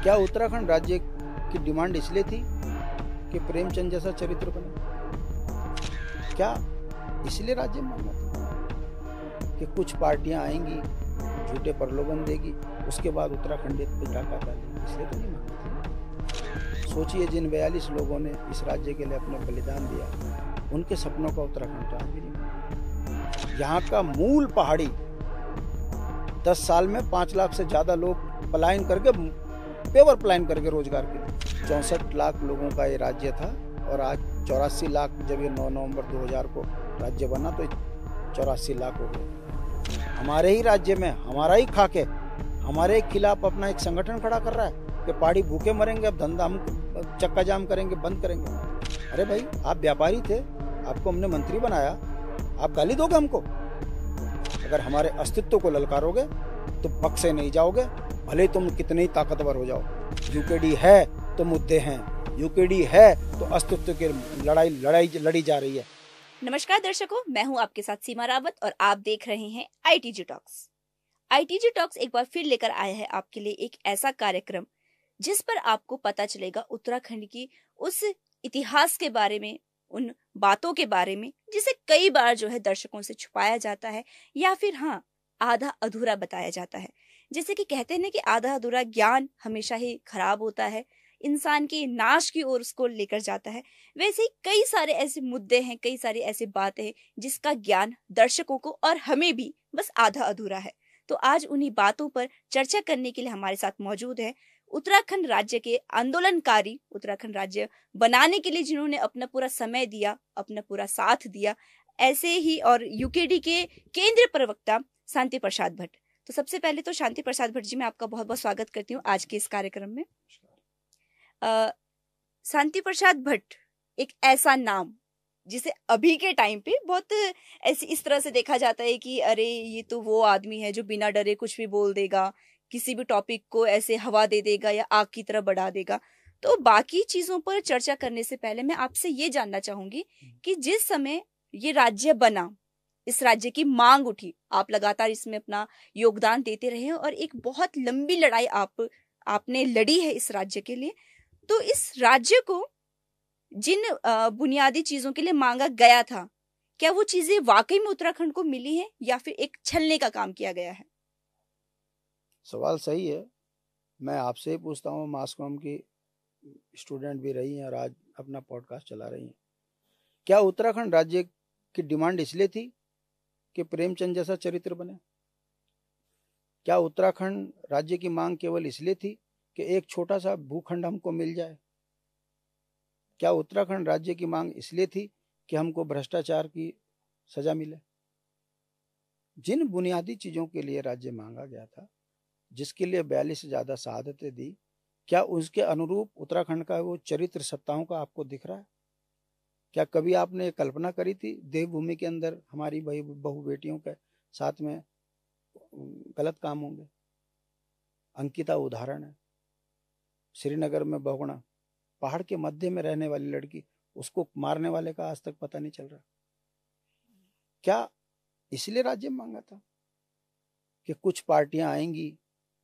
क्या उत्तराखंड राज्य की डिमांड इसलिए थी कि प्रेमचंद जैसा चरित्र बने? क्या इसलिए राज्य मांगा था कि कुछ पार्टियां आएंगी, झूठे प्रलोभन देगी, उसके बाद उत्तराखंड पे डाका डालेगी? इसलिए तो नहीं मांगा था। सोचिए, जिन 42 लोगों ने इस राज्य के लिए अपने बलिदान दिया, उनके सपनों का उत्तराखंड तो आज भी नहीं मांगा। यहाँ का मूल पहाड़ी 10 साल में 5 लाख से ज्यादा लोग पलायन करके, पेवर पलायन करके रोजगार के लिए, 64 लाख लोगों का ये राज्य था और आज 84 लाख, जब ये 9 नवंबर 2000 को राज्य बना तो 84 लाख हो गए। हमारे ही राज्य में, हमारा ही खाके, हमारे खिलाफ अपना एक संगठन खड़ा कर रहा है कि पहाड़ी भूखे मरेंगे, अब धंधा हम चक्का जाम करेंगे, बंद करेंगे। अरे भाई, आप व्यापारी थे, आपको हमने मंत्री बनाया, आप गाली दोगे हमको? अगर हमारे अस्तित्व को ललकारोगे तो बक्से नहीं जाओगे, भले तुम कितने ही ताकतवर हो जाओ। यूकेडी है तो मुद्दे हैं, यूकेडी है तो अस्तित्व की लड़ाई लड़ी जा रही है। नमस्कार दर्शकों, मैं हूं आपके साथ सीमा रावत और आप देख रहे हैं आईटीजी टॉक्स। आईटीजी टॉक्स एक बार फिर लेकर आया है आपके लिए एक ऐसा कार्यक्रम जिस पर आपको पता चलेगा उत्तराखंड की उस इतिहास के बारे में, उन बातों के बारे में जिसे कई बार जो है दर्शकों से छुपाया जाता है या फिर आधा अधूरा बताया जाता है। जैसे कि कहते हैं ना कि आधा अधूरा ज्ञान हमेशा ही खराब होता है, इंसान के नाश की ओर उसको लेकर जाता है। वैसे ही कई सारे ऐसे मुद्दे हैं, कई सारी ऐसी बातें हैं जिसका ज्ञान दर्शकों को और हमें भी बस आधा अधूरा है। तो आज उन्हीं बातों पर चर्चा करने के लिए हमारे साथ मौजूद है उत्तराखंड राज्य के आंदोलनकारी, उत्तराखंड राज्य बनाने के लिए जिन्होंने अपना पूरा समय दिया, अपना पूरा साथ दिया, ऐसे ही और यूकेडी के केंद्रीय प्रवक्ता शांति प्रसाद भट्ट। तो सबसे पहले तो शांति प्रसाद भट्ट जी, मैं आपका बहुत बहुत स्वागत करती हूँ आज के इस कार्यक्रम में। शांति प्रसाद भट्ट एक ऐसा नाम जिसे अभी के टाइम पे बहुत ऐसी इस तरह से देखा जाता है कि अरे ये तो वो आदमी है जो बिना डरे कुछ भी बोल देगा, किसी भी टॉपिक को ऐसे हवा दे देगा या आग की तरह बढ़ा देगा। तो बाकी चीजों पर चर्चा करने से पहले मैं आपसे ये जानना चाहूंगी कि जिस समय ये राज्य बना, इस राज्य की मांग उठी, आप लगातार इसमें अपना योगदान देते रहे और एक बहुत लंबी लड़ाई आपने लड़ी है इस राज्य के लिए। तो इस राज्य को जिन बुनियादी चीजों के लिए मांगा गया था, क्या वो चीजें वाकई में उत्तराखंड को मिली हैं या फिर एक छलने का काम किया गया है? सवाल सही है। मैं आपसे ही पूछता हूँ, मास कॉम की स्टूडेंट भी रही हैं और आज अपना पॉडकास्ट चला रही हैं। क्या उत्तराखंड राज्य की डिमांड इसलिए थी कि प्रेमचंद जैसा चरित्र बने? क्या उत्तराखंड राज्य की मांग केवल इसलिए थी कि एक छोटा सा भूखंड हमको मिल जाए? क्या उत्तराखंड राज्य की मांग इसलिए थी कि हमको भ्रष्टाचार की सजा मिले? जिन बुनियादी चीजों के लिए राज्य मांगा गया था, जिसके लिए 42 से ज्यादा शहादतें दी, क्या उसके अनुरूप उत्तराखंड का वो चरित्र सत्ताओं का आपको दिख रहा है? क्या कभी आपने कल्पना करी थी देवभूमि के अंदर हमारी बहू बेटियों के साथ में गलत काम होंगे? अंकिता उदाहरण है। श्रीनगर में बहुगुणा, पहाड़ के मध्य में रहने वाली लड़की, उसको मारने वाले का आज तक पता नहीं चल रहा। क्या इसलिए राज्य मांगा था कि कुछ पार्टियां आएंगी,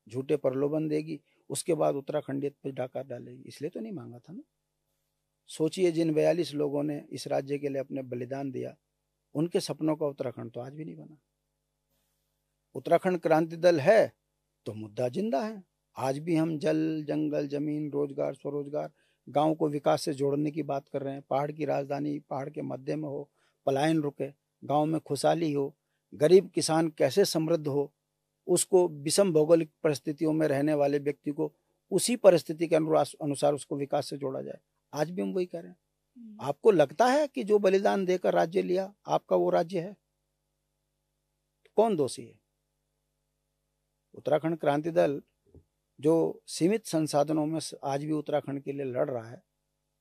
झूठे प्रलोभन देगी, उसके बाद उत्तराखंडियत पे डाका डालेगी? इसलिए तो नहीं मांगा था ना। सोचिए, जिन 42 लोगों ने इस राज्य के लिए अपने बलिदान दिया, उनके सपनों का उत्तराखंड तो आज भी नहीं बना। उत्तराखंड क्रांति दल है तो मुद्दा जिंदा है। आज भी हम जल, जंगल, जमीन, रोजगार, स्वरोजगार, गांव को विकास से जोड़ने की बात कर रहे हैं। पहाड़ की राजधानी पहाड़ के मध्य में हो, पलायन रुके, गांव में खुशहाली हो, गरीब किसान कैसे समृद्ध हो, उसको विषम भौगोलिक परिस्थितियों में रहने वाले व्यक्ति को उसी परिस्थिति के अनुसार उसको विकास से जोड़ा जाए। आज भी हम वही कह रहे हैं। आपको लगता है कि जो बलिदान देकर राज्य लिया आपका वो राज्य है? कौन दोषी है? उत्तराखंड क्रांति दल जो सीमित संसाधनों में आज भी उत्तराखंड के लिए लड़ रहा है,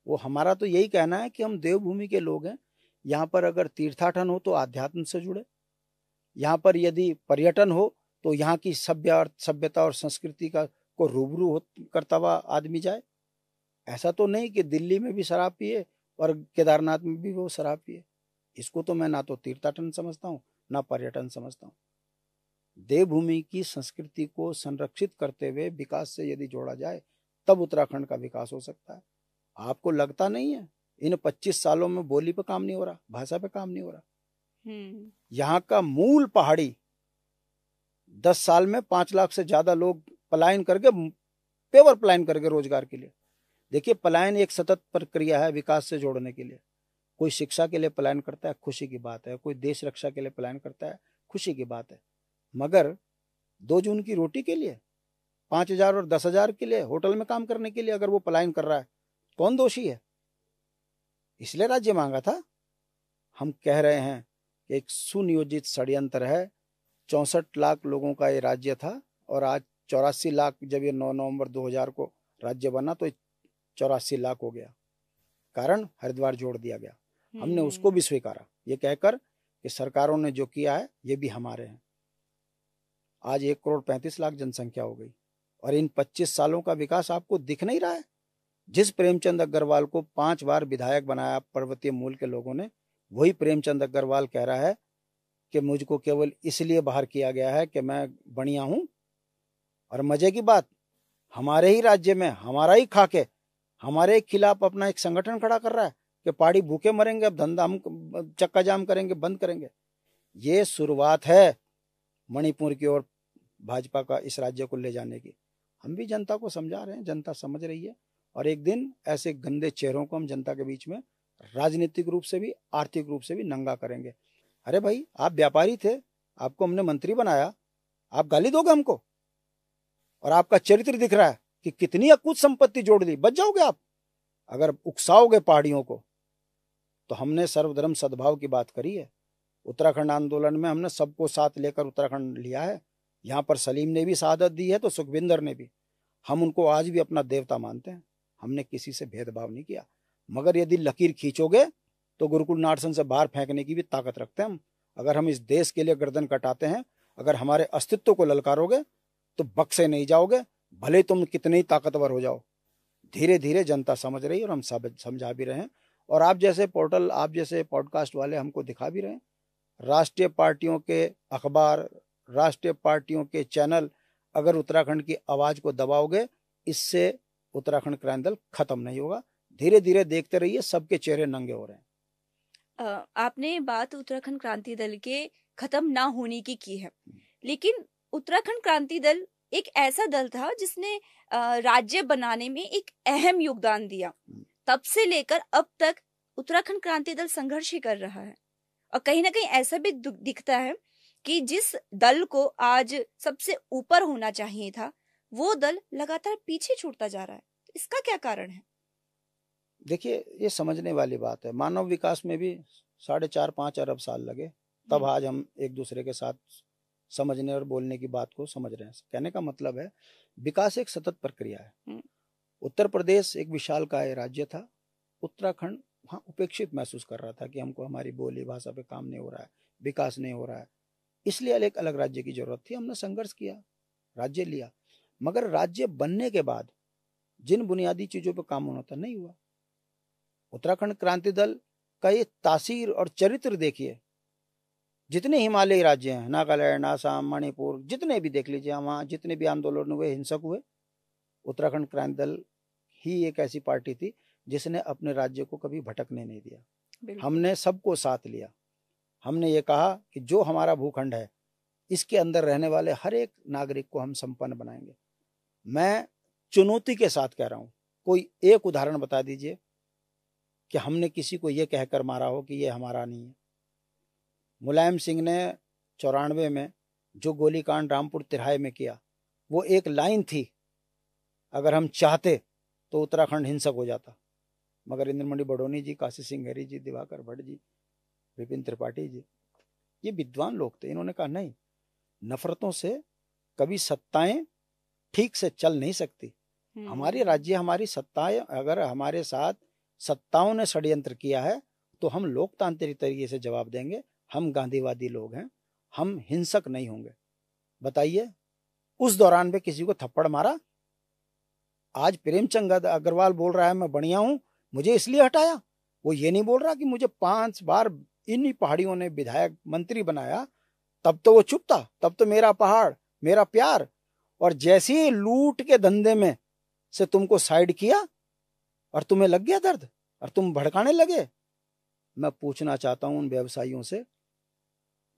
वो हमारा तो यही कहना है कि हम देवभूमि के लोग हैं। यहाँ पर अगर तीर्थाटन हो तो आध्यात्म से जुड़े, यहाँ पर यदि पर्यटन हो तो यहाँ की सभ्यता और संस्कृति को रूबरू करता हुआ आदमी जाए। ऐसा तो नहीं कि दिल्ली में भी शराब पिए और केदारनाथ में भी वो शराब पिए। इसको तो मैं ना तो तीर्थाटन समझता हूँ ना पर्यटन समझता हूँ। देवभूमि की संस्कृति को संरक्षित करते हुए विकास से यदि जोड़ा जाए तब उत्तराखंड का विकास हो सकता है। आपको लगता नहीं है इन 25 सालों में बोली पे काम नहीं हो रहा, भाषा पे काम नहीं हो रहा। यहाँ का मूल पहाड़ी 10 साल में 5 लाख से ज्यादा लोग पलायन करके, पेवर पलायन करके रोजगार के लिए। देखिए, पलायन एक सतत प्रक्रिया है विकास से जोड़ने के लिए। कोई शिक्षा के लिए पलायन करता है, खुशी की बात है। कोई देश रक्षा के लिए पलायन करता है, खुशी की बात है। मगर 2 जून की रोटी के लिए, 5,000 और 10,000 के लिए, होटल में काम करने के लिए अगर वो पलायन कर रहा है, कौन दोषी है? इसलिए राज्य मांगा था। हम कह रहे हैं कि एक सुनियोजित षड्यंत्र है। 64 लाख लोगों का ये राज्य था और आज 84 लाख, जब ये 9 नवंबर 2000 को राज्य बना तो 84 लाख हो गया। कारण हरिद्वार जोड़ दिया गया। हमने उसको भी स्वीकारा, ये कहकर कि सरकारों ने जो किया है ये भी हमारे हैं। आज 1,35,00,000 जनसंख्या हो गई और इन 25 सालों का विकास आपको दिख नहीं रहा है? जिस प्रेमचंद अग्रवाल को 5 बार विधायक बनाया पर्वतीय मूल के लोगों ने, वही प्रेमचंद अग्रवाल कह रहा है कि मुझको केवल इसलिए बाहर किया गया है कि मैं बढ़िया हूं। और मजे की बात, हमारे ही राज्य में, हमारा ही खाके हमारे खिलाफ अपना एक संगठन खड़ा कर रहा है कि पहाड़ी भूखे मरेंगे, अब धंधा हम चक्का जाम करेंगे, बंद करेंगे। ये शुरुआत है मणिपुर की ओर भाजपा का इस राज्य को ले जाने की। हम भी जनता को समझा रहे हैं, जनता समझ रही है। और एक दिन ऐसे गंदे चेहरों को हम जनता के बीच में राजनीतिक रूप से भी, आर्थिक रूप से भी नंगा करेंगे। अरे भाई, आप व्यापारी थे, आपको हमने मंत्री बनाया, आप गाली दोगे हमको? और आपका चरित्र दिख रहा है कि कितनी अकुत संपत्ति जोड़ दी, बच जाओगे आप अगर उकसाओगे पहाड़ियों को। तो हमने सर्वधर्म सद्भाव की बात करी है। उत्तराखंड आंदोलन में हमने सबको साथ लेकर उत्तराखंड लिया है। यहाँ पर सलीम ने भी शहादत दी है तो सुखविंदर ने भी। हम उनको आज भी अपना देवता मानते हैं। हमने किसी से भेदभाव नहीं किया। मगर यदि लकीर खींचोगे तो गुरुकुल नारसन से बाहर फेंकने की भी ताकत रखते हैं हम। अगर हम इस देश के लिए गर्दन कटाते हैं, अगर हमारे अस्तित्व को ललकारोगे तो बक्से नहीं जाओगे, भले तुम कितने ही ताकतवर हो जाओ। धीरे धीरे जनता समझ रही है और हम समझा भी रहे हैं। और आप जैसे पोर्टल, आप जैसे पॉडकास्ट वाले हमको दिखा भी रहे हैं। राष्ट्रीय पार्टियों के अखबार, राष्ट्रीय पार्टियों के चैनल अगर उत्तराखंड की आवाज को दबाओगे, इससे उत्तराखंड क्रांति दल खत्म नहीं होगा। धीरे धीरे देखते रहिए, सबके चेहरे नंगे हो रहे हैं। आपने बात उत्तराखंड क्रांति दल के खत्म ना होने की है, लेकिन उत्तराखंड क्रांति दल एक ऐसा दल था जिसने राज्य बनाने में एक अहम योगदान दिया। तब से लेकर अब तक उत्तराखंड क्रांति दल संघर्ष ही कर रहा है। और कहीं ना कहीं ऐसा भी दिखता है कि जिस दल को आज सबसे ऊपर होना चाहिए था, वो दल लगातार पीछे छूटता जा रहा है। इसका क्या कारण है? देखिए, ये समझने वाली बात है। मानव विकास में भी 4.5-5 अरब साल लगे, तब आज हम एक दूसरे के साथ समझने और बोलने की बात को समझ रहे हैं। कहने का मतलब है, विकास एक सतत प्रक्रिया है। उत्तर प्रदेश एक विशालकाय राज्य था। उत्तराखंड वहाँ उपेक्षित महसूस कर रहा था कि हमको हमारी बोली भाषा पे काम नहीं हो रहा है, विकास नहीं हो रहा है। इसलिए एक अलग राज्य की जरूरत थी। हमने संघर्ष किया, राज्य लिया। मगर राज्य बनने के बाद जिन बुनियादी चीजों पर काम होना था, नहीं हुआ। उत्तराखंड क्रांति दल का ये तासीर और चरित्र देखिए। जितने हिमालयी राज्य हैं, नागालैंड, आसाम, मणिपुर, जितने भी देख लीजिए, वहाँ जितने भी आंदोलन हुए, हिंसक हुए, उत्तराखंड क्रांति दल ही एक ऐसी पार्टी थी जिसने अपने राज्य को कभी भटकने नहीं दिया। हमने सबको साथ लिया। हमने ये कहा कि जो हमारा भूखंड है, इसके अंदर रहने वाले हर एक नागरिक को हम संपन्न बनाएंगे। मैं चुनौती के साथ कह रहा हूँ, कोई एक उदाहरण बता दीजिए कि हमने किसी को ये कहकर मारा हो कि ये हमारा नहीं है। मुलायम सिंह ने 94 में जो गोलीकांड रामपुर तिराहे में किया, वो एक लाइन थी। अगर हम चाहते तो उत्तराखंड हिंसक हो जाता। मगर इंद्रमणि बडोनी जी, काशी सिंह हरी जी, दिवाकर भट्ट जी, विपिन त्रिपाठी जी, ये विद्वान लोग थे। इन्होंने कहा नहीं, नफरतों से कभी सत्ताएं ठीक से चल नहीं सकती। हमारे राज्य, हमारी सत्ताएं, अगर हमारे साथ सत्ताओं ने षड्यंत्र किया है तो हम लोकतांत्रिक तरीके से जवाब देंगे। हम गांधीवादी लोग हैं, हम हिंसक नहीं होंगे। बताइए, उस दौरान में किसी को थप्पड़ मारा? आज प्रेमचंद अग्रवाल बोल रहा है मैं बढ़िया हूं, मुझे इसलिए हटाया। वो ये नहीं बोल रहा कि मुझे 5 बार इन्हीं पहाड़ियों ने विधायक मंत्री बनाया, तब तो वो चुप था, तब तो मेरा पहाड़, मेरा प्यार। और जैसे ही लूट के धंधे में से तुमको साइड किया और तुम्हें लग गया दर्द और तुम भड़काने लगे। मैं पूछना चाहता हूं उन व्यवसायियों से,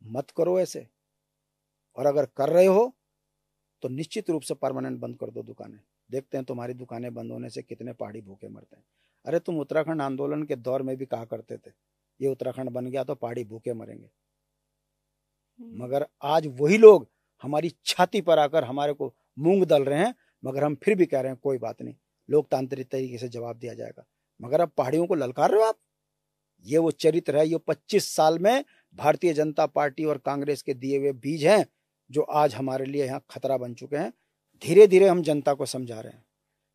मत करो ऐसे, और अगर कर रहे हो तो निश्चित रूप से परमानेंट बंद कर दो दुकानें। देखते हैं तुम्हारी दुकानें बंद होने से कितने पहाड़ी भूखे मरते हैं। अरे तुम उत्तराखंड आंदोलन के दौर में भी कहा करते थे ये उत्तराखंड बन गया तो पहाड़ी भूखे मरेंगे, मगर आज वही लोग हमारी छाती पर आकर हमारे को मूंग दल रहे हैं, मगर हम फिर भी कह रहे हैं कोई बात नहीं, लोकतांत्रिक तरीके से जवाब दिया जाएगा। मगर अब पहाड़ियों को ललकार रहे हो आप। ये वो चरित्र है, ये 25 साल में भारतीय जनता पार्टी और कांग्रेस के दिए हुए बीज हैं जो आज हमारे लिए यहाँ खतरा बन चुके हैं। धीरे धीरे हम जनता को समझा रहे हैं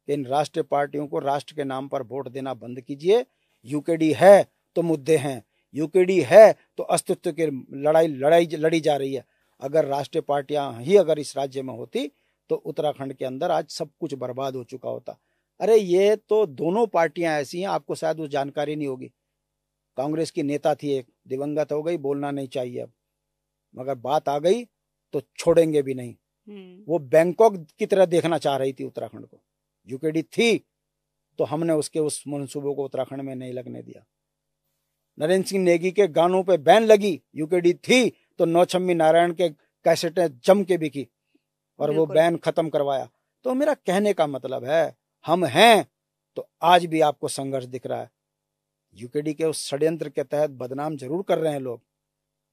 कि इन राष्ट्रीय पार्टियों को राष्ट्र के नाम पर वोट देना बंद कीजिए। यूकेडी है तो मुद्दे हैं, यूकेडी है तो अस्तित्व की लड़ाई लड़ी जा रही है। अगर राष्ट्रीय पार्टियां ही अगर इस राज्य में होती तो उत्तराखंड के अंदर आज सब कुछ बर्बाद हो चुका होता। अरे ये तो दोनों पार्टियां ऐसी हैं, आपको शायद वो जानकारी नहीं होगी। कांग्रेस की नेता थी एक, दिवंगत हो गई, बोलना नहीं चाहिए अब, मगर बात आ गई तो छोड़ेंगे भी नहीं। वो बैंकॉक की तरह देखना चाह रही थी उत्तराखंड को। यूकेडी थी तो हमने उसके उस मंसूबों को उत्तराखंड में नहीं लगने दिया। नरेंद्र सिंह नेगी के गानों पे बैन लगी, यूकेडी थी तो नौछम्मी नारायण के कैसेटें जम के बिकी और वो बैन खत्म करवाया। तो मेरा कहने का मतलब है हम हैं तो आज भी आपको संघर्ष दिख रहा है। यूकेडी के उस षड्यंत्र के तहत बदनाम जरूर कर रहे हैं लोग,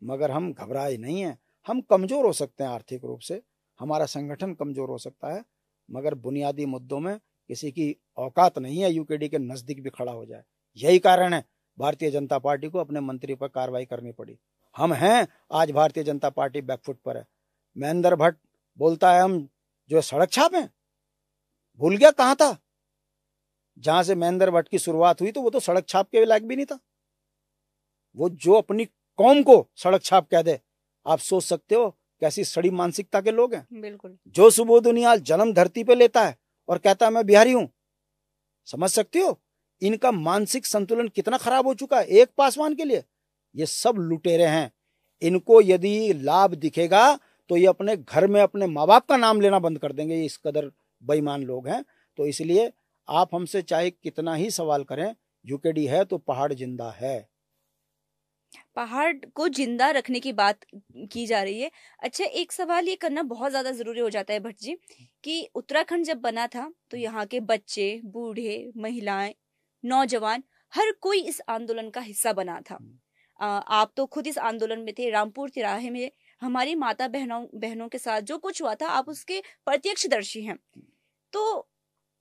मगर हम घबराए नहीं हैं। हम कमजोर हो सकते हैं आर्थिक रूप से, हमारा संगठन कमजोर हो सकता है, मगर बुनियादी मुद्दों में किसी की औकात नहीं है यूकेडी के नजदीक भी खड़ा हो जाए। यही कारण है भारतीय जनता पार्टी को अपने मंत्री पर कार्रवाई करनी पड़ी। हम हैं, आज भारतीय जनता पार्टी बैकफुट पर है। महेंद्र भट्ट बोलता है हम जो सड़क छाप हैं, भूल गया कहां था। जहां से महेंद्र भट्ट की शुरुआत हुई तो वो तो सड़क छाप के लायक भी नहीं था। वो जो अपनी कौम को सड़क छाप कह दे, आप सोच सकते हो कैसी सड़ी मानसिकता के लोग हैं। बिल्कुल। जो सुबोध उनियाल जन्म धरती पे लेता है और कहता है मैं बिहारी हूं, समझ सकते हो इनका मानसिक संतुलन कितना खराब हो चुका है एक पासवान के लिए। ये सब लुटेरे हैं। इनको यदि लाभ दिखेगा तो ये अपने घर में अपने माँ बाप का नाम लेना बंद कर देंगे। ये इस कदर बेईमान लोग हैं। तो इसलिए आप हमसे चाहे कितना ही सवाल करें, यूकेडी है तो पहाड़ जिंदा है। पहाड़ को जिंदा रखने की बात की जा रही है। अच्छा, एक सवाल ये करना बहुत ज्यादा जरूरी हो जाता है भट्ट जी कि उत्तराखंड जब बना था तो यहाँ के बच्चे, बूढ़े, महिलाएं, नौजवान, हर कोई इस आंदोलन का हिस्सा बना था। आप तो खुद इस आंदोलन में थे। रामपुर तिराहे में हमारी माता बहनों के साथ जो कुछ हुआ था, आप उसके प्रत्यक्षदर्शी हैं। तो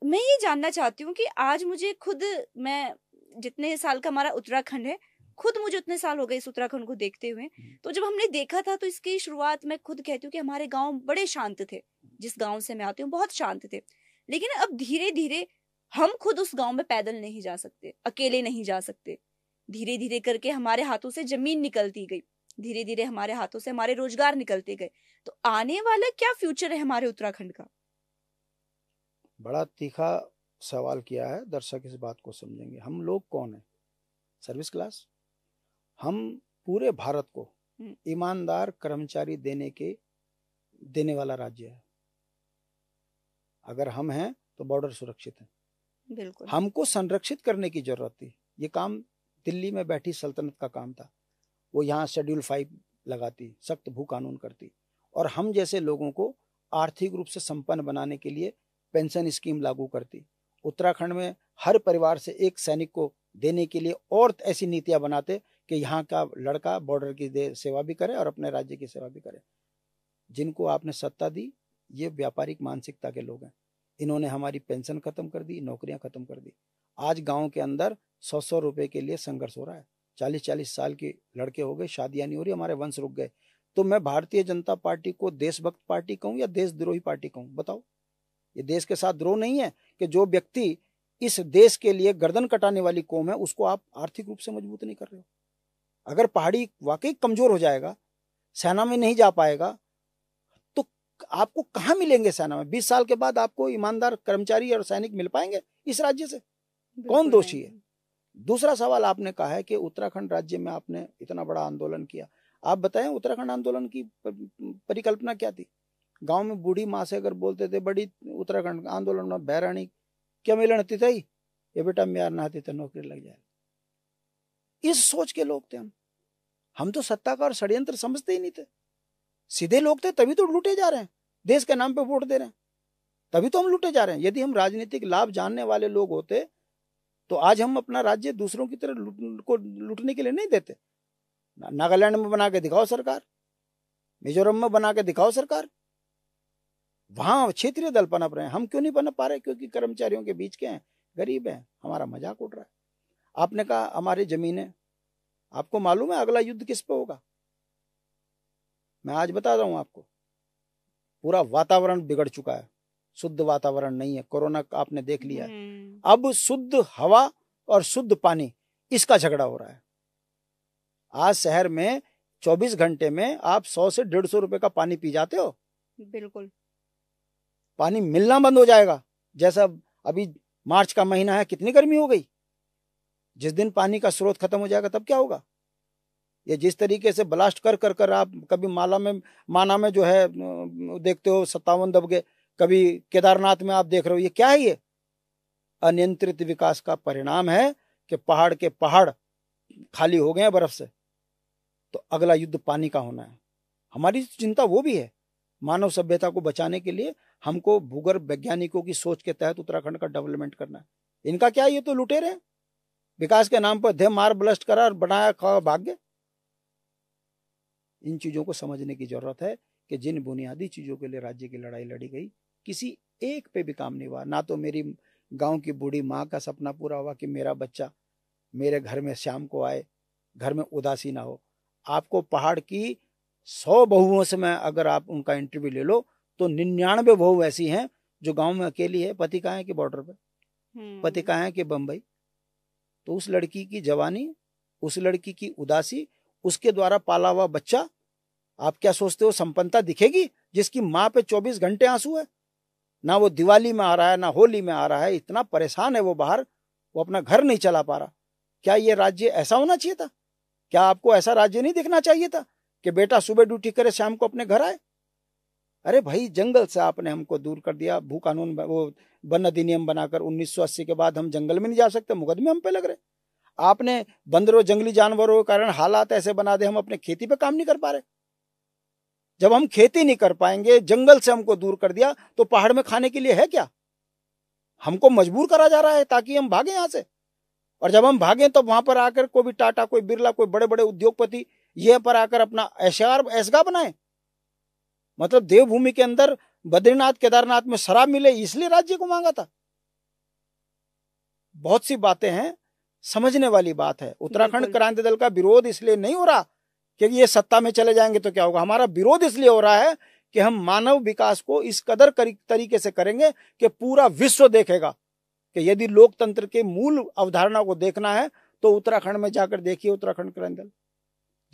मैं ये जानना चाहती हूँ कि आज मुझे खुद, मैं जितने साल का हमारा उत्तराखंड है, खुद मुझे उतने साल हो गए इस उत्तराखंड को देखते हुए। तो जब हमने देखा था तो इसकी शुरुआत मैं खुद कहती हूँ कि हमारे गांव बड़े शांत थे। जिस गांव से मैं आती हूँ बहुत शांत थे। लेकिन अब धीरे धीरे हम खुद उस गांव में पैदल नहीं जा सकते, अकेले नहीं जा सकते। धीरे धीरे करके हमारे हाथों से जमीन निकलती गई, धीरे धीरे हमारे हाथों से हमारे रोजगार निकलते गए। तो आने वाला क्या फ्यूचर है हमारे उत्तराखंड का? बड़ा तीखा सवाल किया है। दर्शक इस बात को समझेंगे। हम लोग कौन है? Service class. हम पूरे भारत को ईमानदार कर्मचारी देने वाला राज्य है। अगर हम हैं तो बॉर्डर सुरक्षित है। बिल्कुल। हमको संरक्षित करने की जरूरत थी। ये काम दिल्ली में बैठी सल्तनत का काम था। वो यहाँ शेड्यूल 5 लगाती, सख्त भू कानून करती, और हम जैसे लोगों को आर्थिक रूप से संपन्न बनाने के लिए पेंशन स्कीम लागू करती। उत्तराखंड में हर परिवार से एक सैनिक को देने के लिए और ऐसी नीतियां बनाते कि यहाँ का लड़का बॉर्डर की सेवा भी करे और अपने राज्य की सेवा भी करे। जिनको आपने सत्ता दी, ये व्यापारिक मानसिकता के लोग हैं। इन्होंने हमारी पेंशन खत्म कर दी, नौकरियां खत्म कर दी। आज गांव के अंदर 100-100 रुपए के लिए संघर्ष हो रहा है। 40-40 साल के लड़के हो गए, शादियां नहीं हो रही, हमारे वंश रुक गए। तो मैं भारतीय जनता पार्टी को देशभक्त पार्टी कहूं या देशद्रोही पार्टी कहूं? बताओ। ये देश के साथ द्रोह नहीं है कि जो व्यक्ति इस देश के लिए गर्दन कटाने वाली कौम है उसको आप आर्थिक रूप से मजबूत नहीं कर रहे हो। अगर पहाड़ी वाकई कमजोर हो जाएगा, सेना में नहीं जा पाएगा, तो आपको कहां मिलेंगे सेना में? 20 साल के बाद आपको ईमानदार कर्मचारी और सैनिक मिल पाएंगे इस राज्य से? कौन दोषी है? दूसरा सवाल आपने कहा है कि उत्तराखंड राज्य में आपने इतना बड़ा आंदोलन किया। आप बताएं उत्तराखंड आंदोलन की परिकल्पना क्या थी? गांव में बूढ़ी माँ से अगर बोलते थे बड़ी उत्तराखंड आंदोलन में बहरानी क्या मिलन थी ये बेटा म्यार नहाते थे नौकरी लग जाए। इस सोच के लोग थे हम तो सत्ता का और षड्यंत्र समझते ही नहीं थे। सीधे लोग थे तभी तो लूटे जा रहे हैं, देश के नाम पे वोट दे रहे हैं, तभी तो हम लूटे जा रहे हैं। यदि हम राजनीतिक लाभ जानने वाले लोग होते तो आज हम अपना राज्य दूसरों की तरह लूटने के लिए नहीं देते। नागालैंड में बना के दिखाओ सरकार, मिजोरम में बना के दिखाओ सरकार, वहां क्षेत्रीय दल पनप रहे हैं, हम क्यों नहीं पनप पा रहे? क्योंकि कर्मचारियों के बीच के हैं, गरीब हैं, हमारा मजाक उड़ रहा है। आपने कहा हमारी जमीनें, आपको मालूम है अगला युद्ध किस पे होगा? मैं आज बता रहा हूं आपको, पूरा वातावरण बिगड़ चुका है, शुद्ध वातावरण नहीं है, कोरोना आपने देख लिया है। अब शुद्ध हवा और शुद्ध पानी, इसका झगड़ा हो रहा है। आज शहर में 24 घंटे में आप 100 से 150 रुपए का पानी पी जाते हो। बिल्कुल, पानी मिलना बंद हो जाएगा। जैसा अभी मार्च का महीना है, कितनी गर्मी हो गई। जिस दिन पानी का स्रोत खत्म हो जाएगा तब क्या होगा? ये जिस तरीके से ब्लास्ट कर कर कर आप कभी माना में जो है देखते हो 57 दब गए, कभी केदारनाथ में आप देख रहे हो, ये क्या है? ये अनियंत्रित विकास का परिणाम है कि पहाड़ के पहाड़ खाली हो गए हैं बर्फ से। तो अगला युद्ध पानी का होना है। हमारी चिंता वो भी है, मानव सभ्यता को बचाने के लिए हमको भूगर्भ वैज्ञानिकों की सोच के तहत उत्तराखंड का डेवलपमेंट करना है। इनका क्या, ये तो लुटेरे हैं, विकास के नाम पर धे मार ब्लस्ट करा और बनाया खा भाग गए। इन चीजों को समझने की जरूरत है कि जिन बुनियादी चीजों के लिए राज्य की लड़ाई लड़ी गई, किसी एक पे भी काम नहीं हुआ। ना तो मेरी गांव की बूढ़ी माँ का सपना पूरा हुआ कि मेरा बच्चा मेरे घर में शाम को आए, घर में उदासी ना हो। आपको पहाड़ की 100 बहुओं से मैं अगर आप उनका इंटरव्यू ले लो तो 99 बहू ऐसी हैं जो गांव में अकेली है, पति कहाँ है कि बॉर्डर पे, पति कहाँ है कि बंबई। तो उस लड़की की जवानी, उस लड़की की उदासी, उसके द्वारा पाला हुआ बच्चा, आप क्या सोचते हो संपन्नता दिखेगी जिसकी माँ पे 24 घंटे आंसू है? ना वो दिवाली में आ रहा है, ना होली में आ रहा है, इतना परेशान है वो बाहर, वो अपना घर नहीं चला पा रहा। क्या ये राज्य ऐसा होना चाहिए था? क्या आपको ऐसा राज्य नहीं दिखना चाहिए था कि बेटा सुबह ड्यूटी करे शाम को अपने घर आए? अरे भाई, जंगल से आपने हमको दूर कर दिया। भू कानून, वो वन अधिनियम बनाकर 1980 के बाद हम जंगल में नहीं जा सकते, मुकदमे हम पे लग रहे। आपने बंदरों, जंगली जानवरों के कारण हालात ऐसे बना दे, हम अपने खेती पे काम नहीं कर पा रहे। जब हम खेती नहीं कर पाएंगे, जंगल से हमको दूर कर दिया, तो पहाड़ में खाने के लिए है क्या? हमको मजबूर करा जा रहा है ताकि हम भागे यहां से। और जब हम भागे तो वहां पर आकर कोई भी टाटा, कोई बिरला, कोई बड़े बड़े उद्योगपति ये पर आकर अपना ऐशगा बनाए। मतलब देवभूमि के अंदर बद्रीनाथ केदारनाथ में शराब मिले इसलिए राज्य को मांगा था। बहुत सी बातें हैं, समझने वाली बात है। उत्तराखंड क्रांति दल का विरोध इसलिए नहीं हो रहा कि ये सत्ता में चले जाएंगे तो क्या होगा। हमारा विरोध इसलिए हो रहा है कि हम मानव विकास को इस कदर तरीके से करेंगे कि पूरा विश्व देखेगा कि यदि लोकतंत्र के मूल अवधारणा को देखना है तो उत्तराखंड में जाकर देखिए। उत्तराखंड क्रांति दल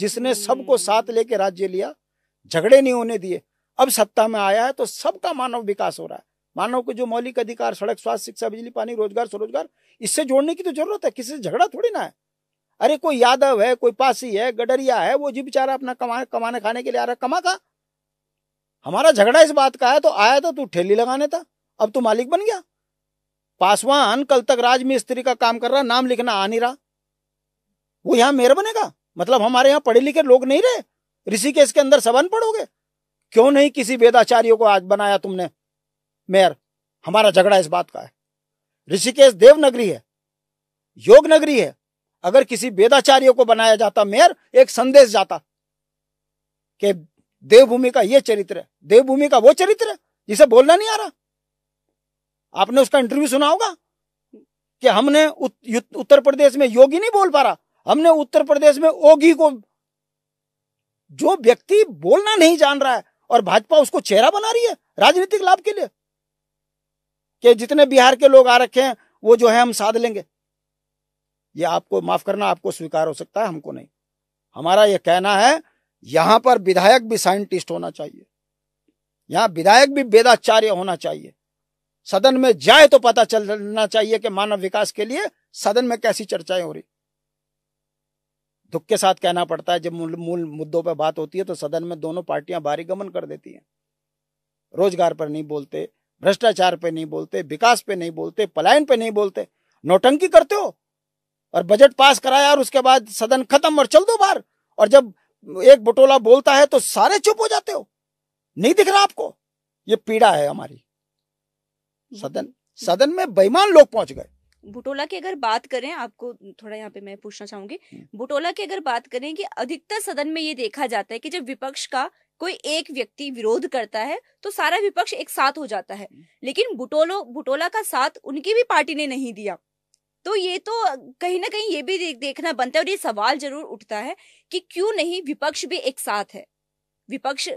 जिसने सबको साथ लेके राज्य लिया, झगड़े नहीं होने दिए, अब सत्ता में आया है तो सबका मानव विकास हो रहा है। मानव के जो मौलिक अधिकार, सड़क, स्वास्थ्य, शिक्षा, बिजली, पानी, रोजगार, स्वरोजगार, इससे जोड़ने की तो जरूरत है। किसी से झगड़ा थोड़ी ना है। अरे कोई यादव है, कोई पासी है, गडरिया है, वो जी बेचारा अपना कमाने खाने के लिए आ रहा है, कमा का। हमारा झगड़ा इस बात का है, तो आया तो तू ठेली लगाने था, अब तू मालिक बन गया। पासवान कल तक राजमिस्त्री का काम कर रहा, नाम लिखना आ नहीं रहा, वो यहां मेयर बनेगा? मतलब हमारे यहाँ पढ़े लिखे लोग नहीं रहे? ऋषिकेश के अंदर सब अनपढ़ हो गए? क्यों नहीं किसी वेदाचार्यों को आज बनाया तुमने मेयर? हमारा झगड़ा इस बात का है। ऋषिकेश देव नगरी है, योग नगरी है। अगर किसी वेदाचार्य को बनाया जाता मेयर, एक संदेश जाता कि देवभूमि का ये चरित्र है, देवभूमि का वो चरित्र है जिसे बोलना नहीं आ रहा। आपने उसका इंटरव्यू सुना होगा कि हमने उत्तर प्रदेश में योगी नहीं बोल पा रहा, हमने उत्तर प्रदेश में ओगी को, जो व्यक्ति बोलना नहीं जान रहा है और भाजपा उसको चेहरा बना रही है राजनीतिक लाभ के लिए कि जितने बिहार के लोग आ रखे हैं वो जो है हम साध लेंगे। ये आपको माफ करना, आपको स्वीकार हो सकता है, हमको नहीं। हमारा ये कहना है यहां पर विधायक भी साइंटिस्ट होना चाहिए, यहां विधायक भी वेदाचार्य होना चाहिए। सदन में जाए तो पता चलना चाहिए कि मानव विकास के लिए सदन में कैसी चर्चाएं हो रही। दुख के साथ कहना पड़ता है, जब मूल मुद्दों पर बात होती है तो सदन में दोनों पार्टियां बारी गमन कर देती हैं। रोजगार पर नहीं बोलते, भ्रष्टाचार पे नहीं बोलते, विकास पे नहीं बोलते, पलायन पे नहीं बोलते, नौटंकी करते हो और बजट पास कराया और उसके बाद सदन खत्म और चल दो बाहर। और जब एक बटोला बोलता है तो सारे चुप हो जाते हो। नहीं दिख रहा आपको? ये पीड़ा है हमारी। सदन में बेईमान लोग पहुंच गए। बुटोला की अगर बात करें, आपको थोड़ा यहाँ पे मैं पूछना चाहूंगी, बुटोला की अगर बात करें कि अधिकतर सदन में ये देखा जाता है कि जब विपक्ष का कोई एक व्यक्ति विरोध करता है तो सारा विपक्ष एक साथ हो जाता है, लेकिन बुटोला का साथ उनकी भी पार्टी ने नहीं दिया। तो ये तो कहीं ना कहीं ये भी देखना बनता है और ये सवाल जरूर उठता है कि क्यों नहीं विपक्ष भी एक साथ है। विपक्ष,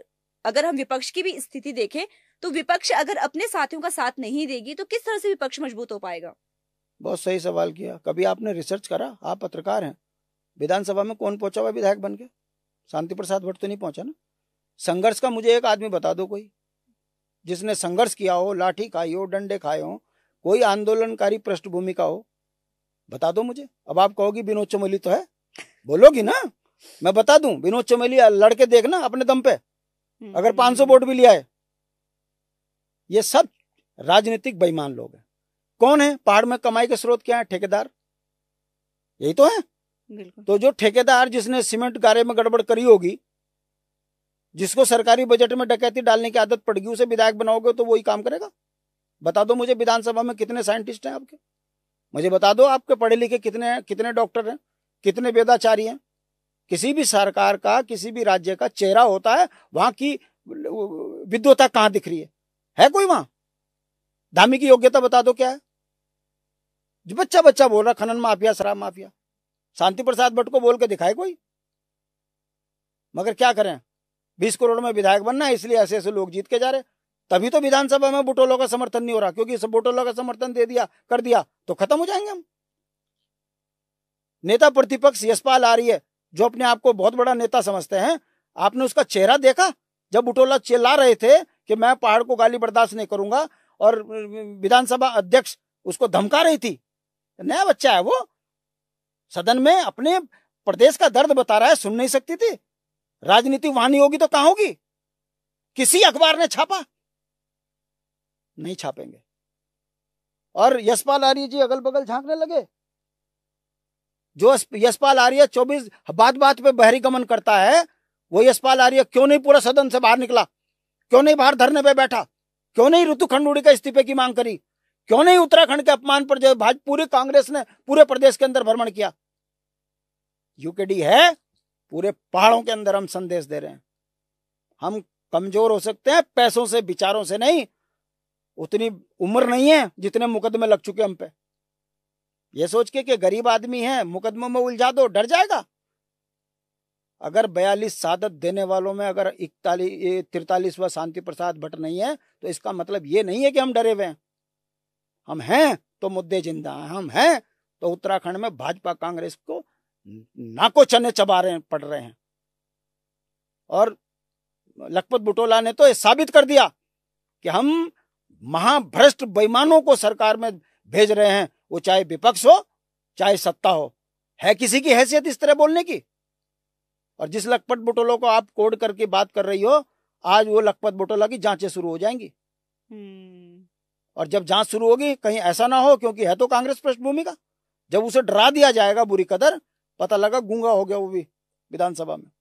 अगर हम विपक्ष की भी स्थिति देखें तो विपक्ष अगर अपने साथियों का साथ नहीं देगी तो किस तरह से विपक्ष मजबूत हो पाएगा? बहुत सही सवाल किया। कभी आपने रिसर्च करा? आप पत्रकार हैं, विधानसभा में कौन पहुंचा हुआ विधायक बन के? शांति प्रसाद भट्ट तो नहीं पहुंचा ना। संघर्ष का मुझे एक आदमी बता दो, कोई जिसने संघर्ष किया हो, लाठी खाई हो, डंडे खाए हो, कोई आंदोलनकारी पृष्ठभूमि का हो, बता दो मुझे। अब आप कहोगी विनोद चमोली तो है, बोलोगी ना, मैं बता दूं। विनोद चमोली लड़के देखना अपने दम पे, अगर 500 वोट भी लिया है। ये सब राजनीतिक बेईमान लोग हैं। कौन है पहाड़ में कमाई के स्रोत? क्या है? ठेकेदार, यही तो है। बिल्कुल। तो जो ठेकेदार जिसने सीमेंट गारे में गड़बड़ करी होगी, जिसको सरकारी बजट में डकैती डालने की आदत पड़ गई, उसे विधायक बनाओगे तो वही काम करेगा। बता दो मुझे, विधानसभा में कितने साइंटिस्ट हैं आपके? मुझे बता दो आपके पढ़े लिखे कितने डॉक्टर हैं, कितने वेदाचारी हैं? किसी भी सरकार का, किसी भी राज्य का चेहरा होता है, वहां की विद्वता कहां दिख रही है कोई वहां? धामी की योग्यता बता दो क्या है? जो बच्चा बोल रहा खनन माफिया, शराब माफिया, शांति प्रसाद भट्ट को बोल के दिखाए कोई? मगर क्या करें, 20 करोड़ में विधायक बनना है, इसलिए ऐसे ऐसे लोग जीत के जा रहे। तभी तो विधानसभा में बुटोलों का समर्थन नहीं हो रहा, क्योंकि सब बुटोलों का समर्थन कर दिया तो खत्म हो जाएंगे हम। नेता प्रतिपक्ष यशपाल आर्य, जो अपने आप को बहुत बड़ा नेता समझते हैं, आपने उसका चेहरा देखा जब बुटोला चिल्ला रहे थे कि मैं पहाड़ को गाली बर्दाश्त नहीं करूंगा, और विधानसभा अध्यक्ष उसको धमका रही थी। नया बच्चा है वो, सदन में अपने प्रदेश का दर्द बता रहा है, सुन नहीं सकती थी? राजनीति वहां नहीं होगी तो कहां होगी? किसी अखबार ने छापा? नहीं छापेंगे। और यशपाल आर्य जी अगल बगल झांकने लगे। जो यशपाल आर्य 24 बात पे बहिर्गमन करता है, वो यशपाल आर्य क्यों नहीं पूरा सदन से बाहर निकला? क्यों नहीं बाहर धरने पे बैठा? क्यों नहीं ऋतु खंडूड़ी का इस्तीफे की मांग करी? क्यों नहीं उत्तराखंड के अपमान पर जो पूरी कांग्रेस ने पूरे प्रदेश के अंदर भ्रमण किया? यूकेडी है, पूरे पहाड़ों के अंदर हम संदेश दे रहे हैं। हम कमजोर हो सकते हैं पैसों से, विचारों से नहीं। उतनी उम्र नहीं है जितने मुकदमे लग चुके हम पे। ये सोच के कि गरीब आदमी है, मुकदमों में उलझा दो, डर जाएगा। अगर 42 शहादत देने वालों में अगर 43वां शांति प्रसाद भट्ट नहीं है, तो इसका मतलब ये नहीं है कि हम डरे हुए हैं। हम हैं तो मुद्दे जिंदा हैं, हम हैं तो उत्तराखंड में भाजपा कांग्रेस को नाको चने चबा रहे पड़ रहे हैं। और लखपत बुटोला ने तो ये साबित कर दिया कि हम महाभ्रष्ट बेईमानों को सरकार में भेज रहे हैं, वो चाहे विपक्ष हो चाहे सत्ता हो। है किसी की हैसियत इस तरह बोलने की? और जिस लखपत बुटोला को आप कोड करके बात कर रही हो, आज वो लखपत बुटोला की जांचें शुरू हो जाएंगी। और जब जांच शुरू होगी, कहीं ऐसा ना हो, क्योंकि है तो कांग्रेस पृष्ठभूमि का, जब उसे डरा दिया जाएगा बुरी कदर, पता लगा गूंगा हो गया वो भी विधानसभा में।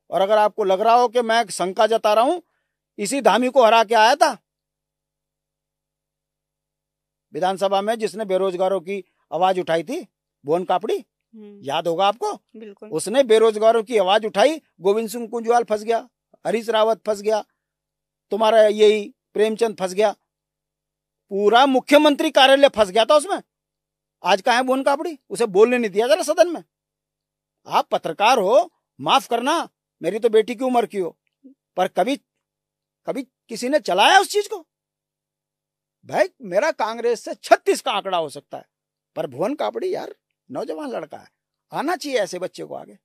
और अगर आपको लग रहा हो कि मैं शंका जता रहा हूं, इसी धामी को हरा के आया था विधानसभा में, जिसने बेरोजगारों की आवाज उठाई थी, भुवन कापड़ी, याद होगा आपको? बिल्कुल। उसने बेरोजगारों की आवाज उठाई, गोविंद सिंह कुंजवाल फंस गया, हरीश रावत फंस गया, तुम्हारा यही प्रेमचंद फंस गया, पूरा मुख्यमंत्री कार्यालय फंस गया था उसमें। आज कहाँ है भुवन कापड़ी? उसे बोलने नहीं दिया जरा सदन में। आप पत्रकार हो, माफ करना, मेरी तो बेटी की उम्र की हो, पर कभी किसी ने चलाया उस चीज को? भाई मेरा कांग्रेस से 36 का आंकड़ा हो सकता है, पर भुवन कापड़ी यार नौजवान लड़का है, आना चाहिए ऐसे बच्चे को आगे।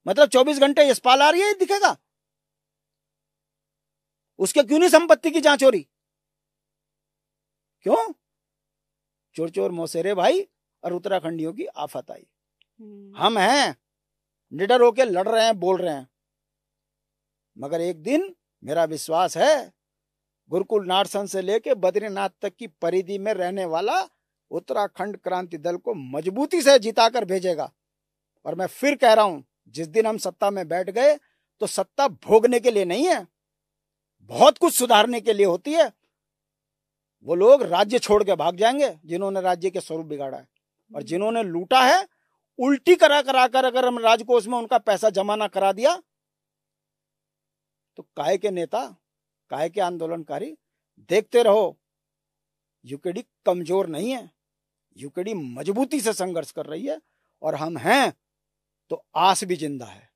मतलब 24 घंटे यशपाल आर्य दिखेगा? उसके क्यों नहीं संपत्ति की जांच हो रही? क्यों? चोर चोर मौसेरे भाई और उत्तराखंडियों की आफत आई। हम हैं, निडर होके लड़ रहे हैं, बोल रहे हैं, मगर एक दिन मेरा विश्वास है गुरुकुल नारसन से लेके बद्रीनाथ तक की परिधि में रहने वाला उत्तराखंड क्रांति दल को मजबूती से जिताकर भेजेगा। और मैं फिर कह रहा हूं, जिस दिन हम सत्ता में बैठ गए तो सत्ता भोगने के लिए नहीं है, बहुत कुछ सुधारने के लिए होती है। वो लोग राज्य छोड़ के भाग जाएंगे जिन्होंने राज्य के स्वरूप बिगाड़ा है, और जिन्होंने लूटा है उल्टी करा कर अगर हम राजकोष में उनका पैसा जमा ना करा दिया तो काहे के नेता, काहे के आंदोलनकारी, देखते रहो। यूकेडी कमजोर नहीं है, यूकेडी मजबूती से संघर्ष कर रही है, और हम हैं तो आस भी जिंदा है।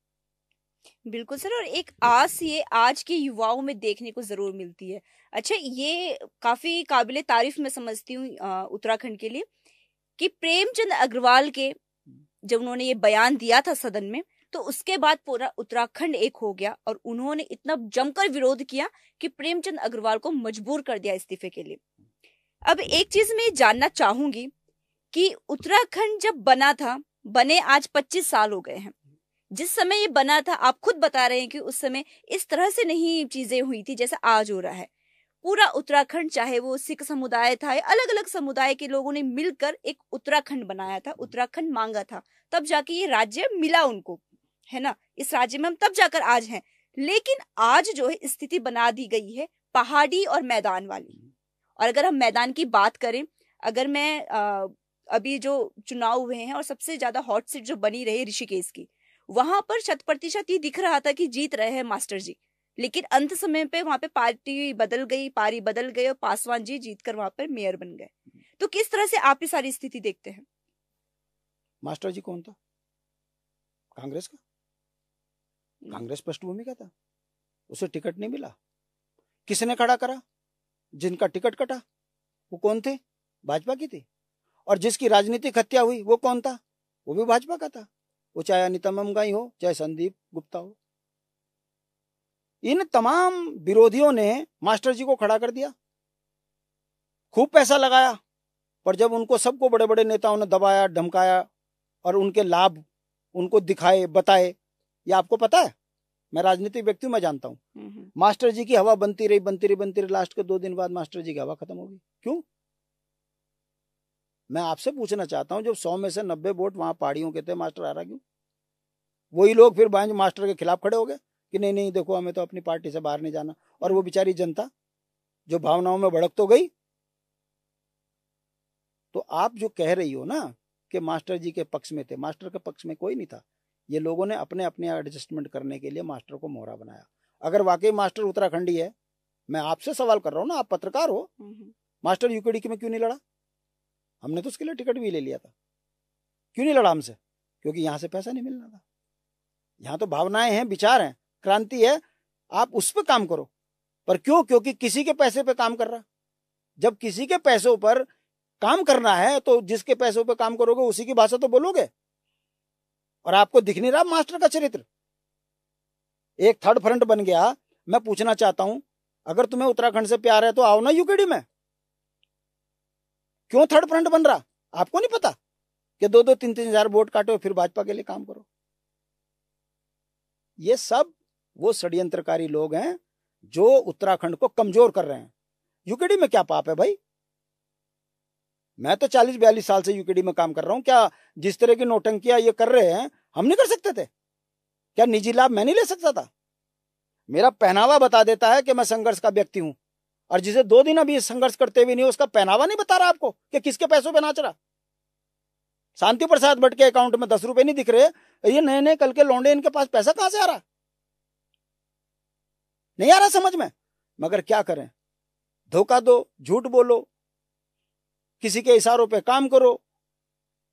बिल्कुल सर, और एक आस ये आज के युवाओं में देखने को जरूर मिलती है। अच्छा, ये काफी काबिले तारीफ मैं समझती हूँ उत्तराखंड के लिए कि प्रेमचंद अग्रवाल के जब उन्होंने ये बयान दिया था सदन में, तो उसके बाद पूरा उत्तराखंड एक हो गया और उन्होंने इतना जमकर विरोध किया कि प्रेमचंद अग्रवाल को मजबूर कर दिया इस्तीफे के लिए। अब एक चीज मैं जानना चाहूंगी कि उत्तराखंड जब बना था, बने आज 25 साल हो गए हैं। जिस समय ये बना था, आप खुद बता रहे हैं कि उस समय इस तरह से नहीं चीजें हुई थी जैसा आज हो रहा है। पूरा उत्तराखंड, चाहे वो सिख समुदाय था या अलग अलग समुदाय के लोगों ने मिलकर एक उत्तराखंड बनाया था, उत्तराखंड मांगा था, तब जाके ये राज्य मिला उनको, है ना। इस राज्य में हम तब जाकर आज हैं। लेकिन आज जो है स्थिति बना दी गई है पहाड़ी और मैदान वाली। और अगर हम मैदान की बात करें, अगर मैं अभी जो चुनाव हुए हैं और सबसे ज्यादा हॉट सीट जो बनी रही ऋषिकेश की, वहां पर 100% ये दिख रहा था कि जीत रहे हैं मास्टर जी, लेकिन अंत समय पे वहां पे पारी बदल गई और पासवान जी जीतकर वहां पर मेयर बन गए। तो किस तरह से आप ये सारी स्थिति देखते हैं? मास्टर जी कौन था? कांग्रेस का, कांग्रेस पृष्ठभूमि का था, उसे टिकट नहीं मिला। किसने खड़ा करा? जिनका टिकट कटा वो कौन थे? भाजपा की थी। और जिसकी राजनीतिक हत्या हुई वो कौन था? वो भी भाजपा का था, वो चाहे अनिता ममगाई हो, चाहे संदीप गुप्ता हो। इन तमाम विरोधियों ने मास्टर जी को खड़ा कर दिया, खूब पैसा लगाया, पर जब उनको सबको बड़े बड़े नेताओं ने दबाया, धमकाया और उनके लाभ उनको दिखाए, बताए, ये आपको पता है, मैं राजनीतिक व्यक्ति हूं, मैं जानता हूं। मास्टर जी की हवा बनती रही, लास्ट के 2 दिन बाद मास्टर जी की हवा खत्म हो गई। क्यों? मैं आपसे पूछना चाहता हूं, जब 100 में से 90 वोट वहां पहाड़ियों के थे, मास्टर आ रहा क्यों? वही लोग फिर बांझ मास्टर के खिलाफ खड़े हो गए कि नहीं नहीं देखो, हमें तो अपनी पार्टी से बाहर नहीं जाना। और वो बेचारी जनता जो भावनाओं में भड़क तो गई। तो आप जो कह रही हो ना कि मास्टर जी के पक्ष में थे, मास्टर के पक्ष में कोई नहीं था। ये लोगों ने अपने अपने एडजस्टमेंट करने के लिए मास्टर को मोहरा बनाया। अगर वाकई मास्टर उत्तराखंडी है, मैं आपसे सवाल कर रहा हूं ना, आप पत्रकार हो, मास्टर यूकेडी में क्यों नहीं लड़ा? हमने तो उसके लिए टिकट भी ले लिया था, क्यों नहीं लड़ा हमसे? क्योंकि यहां से पैसा नहीं मिलना था। यहाँ तो भावनाएं हैं, विचार हैं, क्रांति है, आप उस पर काम करो। पर क्यों? क्योंकि किसी के पैसे पे काम कर रहा। जब किसी के पैसों पर काम करना है तो जिसके पैसों पे काम करोगे उसी की भाषा तो बोलोगे। और आपको दिख नहीं रहा मास्टर का चरित्र? एक थर्ड फ्रंट बन गया। मैं पूछना चाहता हूं, अगर तुम्हें उत्तराखंड से प्यार है तो आओ ना यूकेडी में। क्यों थर्ड फ्रंट बन रहा? आपको नहीं पता कि 2-2, 3-3 हजार वोट काटो फिर भाजपा के लिए काम करो? ये सब वो षड्यंत्रकारी लोग हैं जो उत्तराखंड को कमजोर कर रहे हैं। यूकेडी में क्या पाप है भाई? मैं तो 40-42 साल से यूकेडी में काम कर रहा हूं। क्या जिस तरह की नौटंकियां ये कर रहे हैं हम नहीं कर सकते थे? क्या निजी लाभ मैं नहीं ले सकता था? मेरा पहनावा बता देता है कि मैं संघर्ष का व्यक्ति हूं। और जिसे 2 दिन अभी संघर्ष करते हुए नहीं, उसका पहनावा नहीं बता रहा आपको कि किसके पैसों पे नाच रहा। शांति प्रसाद भट्ट के अकाउंट में 10 रुपए नहीं दिख रहे, ये नए नए कल के लौंडे, इनके पास पैसा कहां से आ रहा? नहीं आ रहा समझ में। मगर क्या करें? धोखा दो, झूठ बोलो, किसी के इशारों पे काम करो,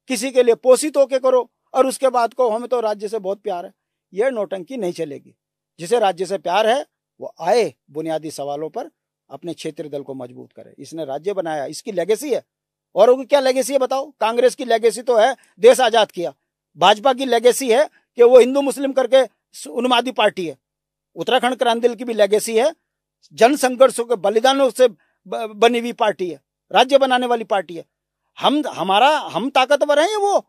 किसी के लिए पोषित होके करो, और उसके बाद को हमें तो राज्य से बहुत प्यार है। यह नौटंकी नहीं चलेगी। जिसे राज्य से प्यार है वो आए, बुनियादी सवालों पर अपने क्षेत्रीय दल को मजबूत करे। इसने राज्य बनाया, इसकी लेगेसी है। और क्या लेगेसी है बताओ? कांग्रेस की लेगेसी तो है देश आजाद किया। भाजपा की लेगेसी है कि वो हिंदू मुस्लिम करके उन्मादी पार्टी है। उत्तराखंड क्रांति दल की भी लेगेसी है, जन संघर्षों के बलिदानों से बनी हुई पार्टी है, राज्य बनाने वाली पार्टी है। हम ताकतवर हैं, वो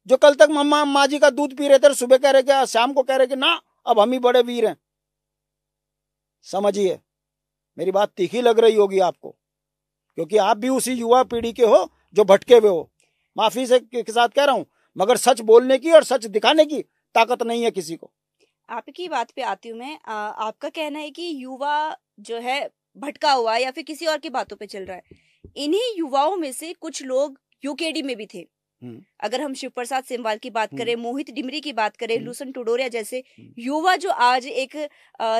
जो कल तक मम्मा माँ जी का दूध पी रहे थे, सुबह कह रहे कि शाम को कह रहे कि ना अब हम ही बड़े वीर हैं। समझिए, मेरी बात तीखी लग रही होगी आपको, क्योंकि आप भी उसी युवा पीढ़ी के हो जो भटके हुए हो। माफी से के साथ कह रहा हूं, मगर सच बोलने की और सच दिखाने की ताकत नहीं है किसी को। आपकी बात पे आती हूँ मैं। आपका कहना है कि युवा जो है भटका हुआ या फिर किसी और की बातों पे चल रहा है। इन्हीं युवाओं में से कुछ लोग यूकेडी में भी थे। अगर हम शिव प्रसाद सेमवाल की बात करें, मोहित डिमरी की बात करें, लूसन टुडोरिया जैसे युवा जो आज एक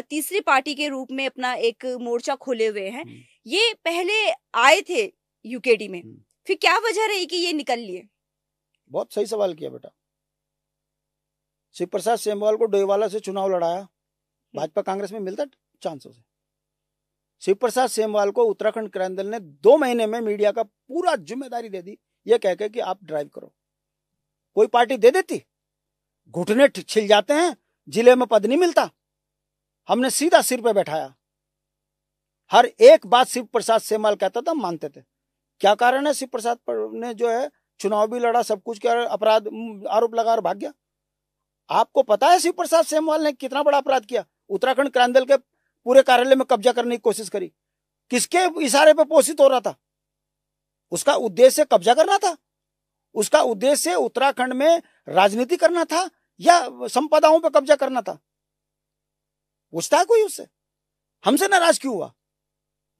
तीसरी पार्टी के रूप में अपना एक मोर्चा खोले हुए हैं, ये पहले आए थे यूकेडी में, फिर क्या वजह रही कि ये निकल लिए? बहुत सही सवाल किया बेटा। शिव प्रसाद सेमवाल को डोईवाला से चुनाव लड़ाया, भाजपा कांग्रेस में मिलता चांसों से। शिव प्रसाद सेमवाल को उत्तराखंड क्रांति दल ने 2 महीने में मीडिया का पूरा जिम्मेदारी दे दी, ये कह के कि आप ड्राइव करो। कोई पार्टी दे देती? घुटने छिल जाते हैं, जिले में पद नहीं मिलता। हमने सीधा सिर पे बैठाया, हर एक बात शिव प्रसाद सेमवाल कहता था, मानते थे। क्या कारण है? शिव प्रसाद ने जो है चुनाव भी लड़ा, सब कुछ किया, अपराध आरोप लगा और भाग गया। आपको पता है शिव प्रसाद सेमवाल ने कितना बड़ा अपराध किया? उत्तराखंड क्रांति दल के पूरे कार्यालय में कब्जा करने की कोशिश करी। किसके इशारे पे पोषित हो रहा था? उसका उद्देश्य कब्जा करना था? उसका उद्देश्य उत्तराखंड में राजनीति करना था या संपदाओं पे कब्जा करना था? पूछता है कोई उससे? हमसे नाराज क्यों हुआ?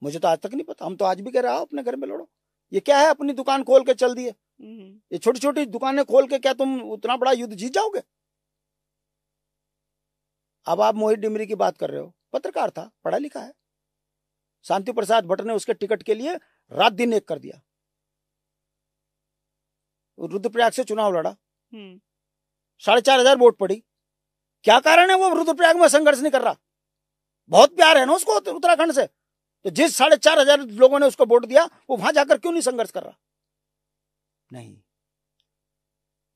मुझे तो आज तक नहीं पता। हम तो आज भी कह रहे हो अपने घर में लड़ो। ये क्या है, अपनी दुकान खोल के चल दिए। ये छोटी छोटी दुकानें खोल के क्या तुम उतना बड़ा युद्ध जीत जाओगे? अब आप मोहित डिमरी की बात कर रहे हो, पत्रकार था, पढ़ा लिखा है। शांति प्रसाद भट्ट ने उसके टिकट के लिए रात दिन एक कर दिया। रुद्रप्रयाग से चुनाव लड़ा, 4,500 वोट पड़ी। क्या कारण है वो रुद्रप्रयाग में संघर्ष नहीं कर रहा? बहुत प्यार है ना उसको उत्तराखंड से, तो जिस 4,500 लोगों ने उसको वोट दिया वो वहां जाकर क्यों नहीं संघर्ष कर रहा? नहीं,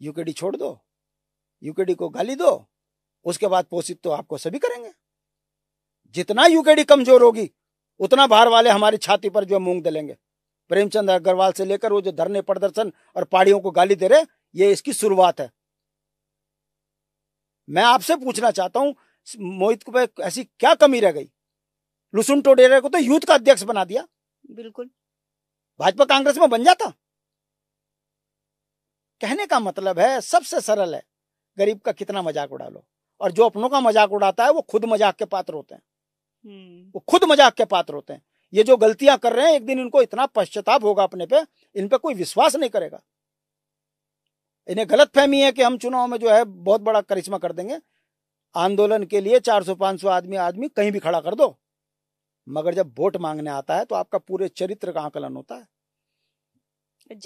यूकेडी छोड़ दो, यूकेडी को गाली दो, उसके बाद पोषित तो आपको सभी करेंगे। जितना यूकेडी कमजोर होगी उतना बाहर वाले हमारी छाती पर जो मूंग दलेंगे। प्रेमचंद अग्रवाल से लेकर वो जो धरने प्रदर्शन और पहाड़ियों को गाली दे रहे, ये इसकी शुरुआत है। मैं आपसे पूछना चाहता हूं, मोहित को पे ऐसी क्या कमी रह गई? लुसुन टोडेरे को तो यूथ का अध्यक्ष बना दिया। बिल्कुल, भाजपा कांग्रेस में बन जाता। कहने का मतलब है, सबसे सरल है, गरीब का कितना मजाक उड़ा लो, और जो अपनों का मजाक उड़ाता है वो खुद मजाक के पात्र होते हैं। वो खुद मजाक के पात्र होते हैं। ये जो गलतियां कर रहे हैं, एक दिन इनको इतना पश्चाताप होगा अपने पे, इन पे कोई विश्वास नहीं करेगा। इन्हें गलत फहमी है कि हम चुनाव में जो है बहुत बड़ा करिश्मा कर देंगे। आंदोलन के लिए 400-500 आदमी कहीं भी खड़ा कर दो, मगर जब वोट मांगने आता है तो आपका पूरे चरित्र का आकलन होता है।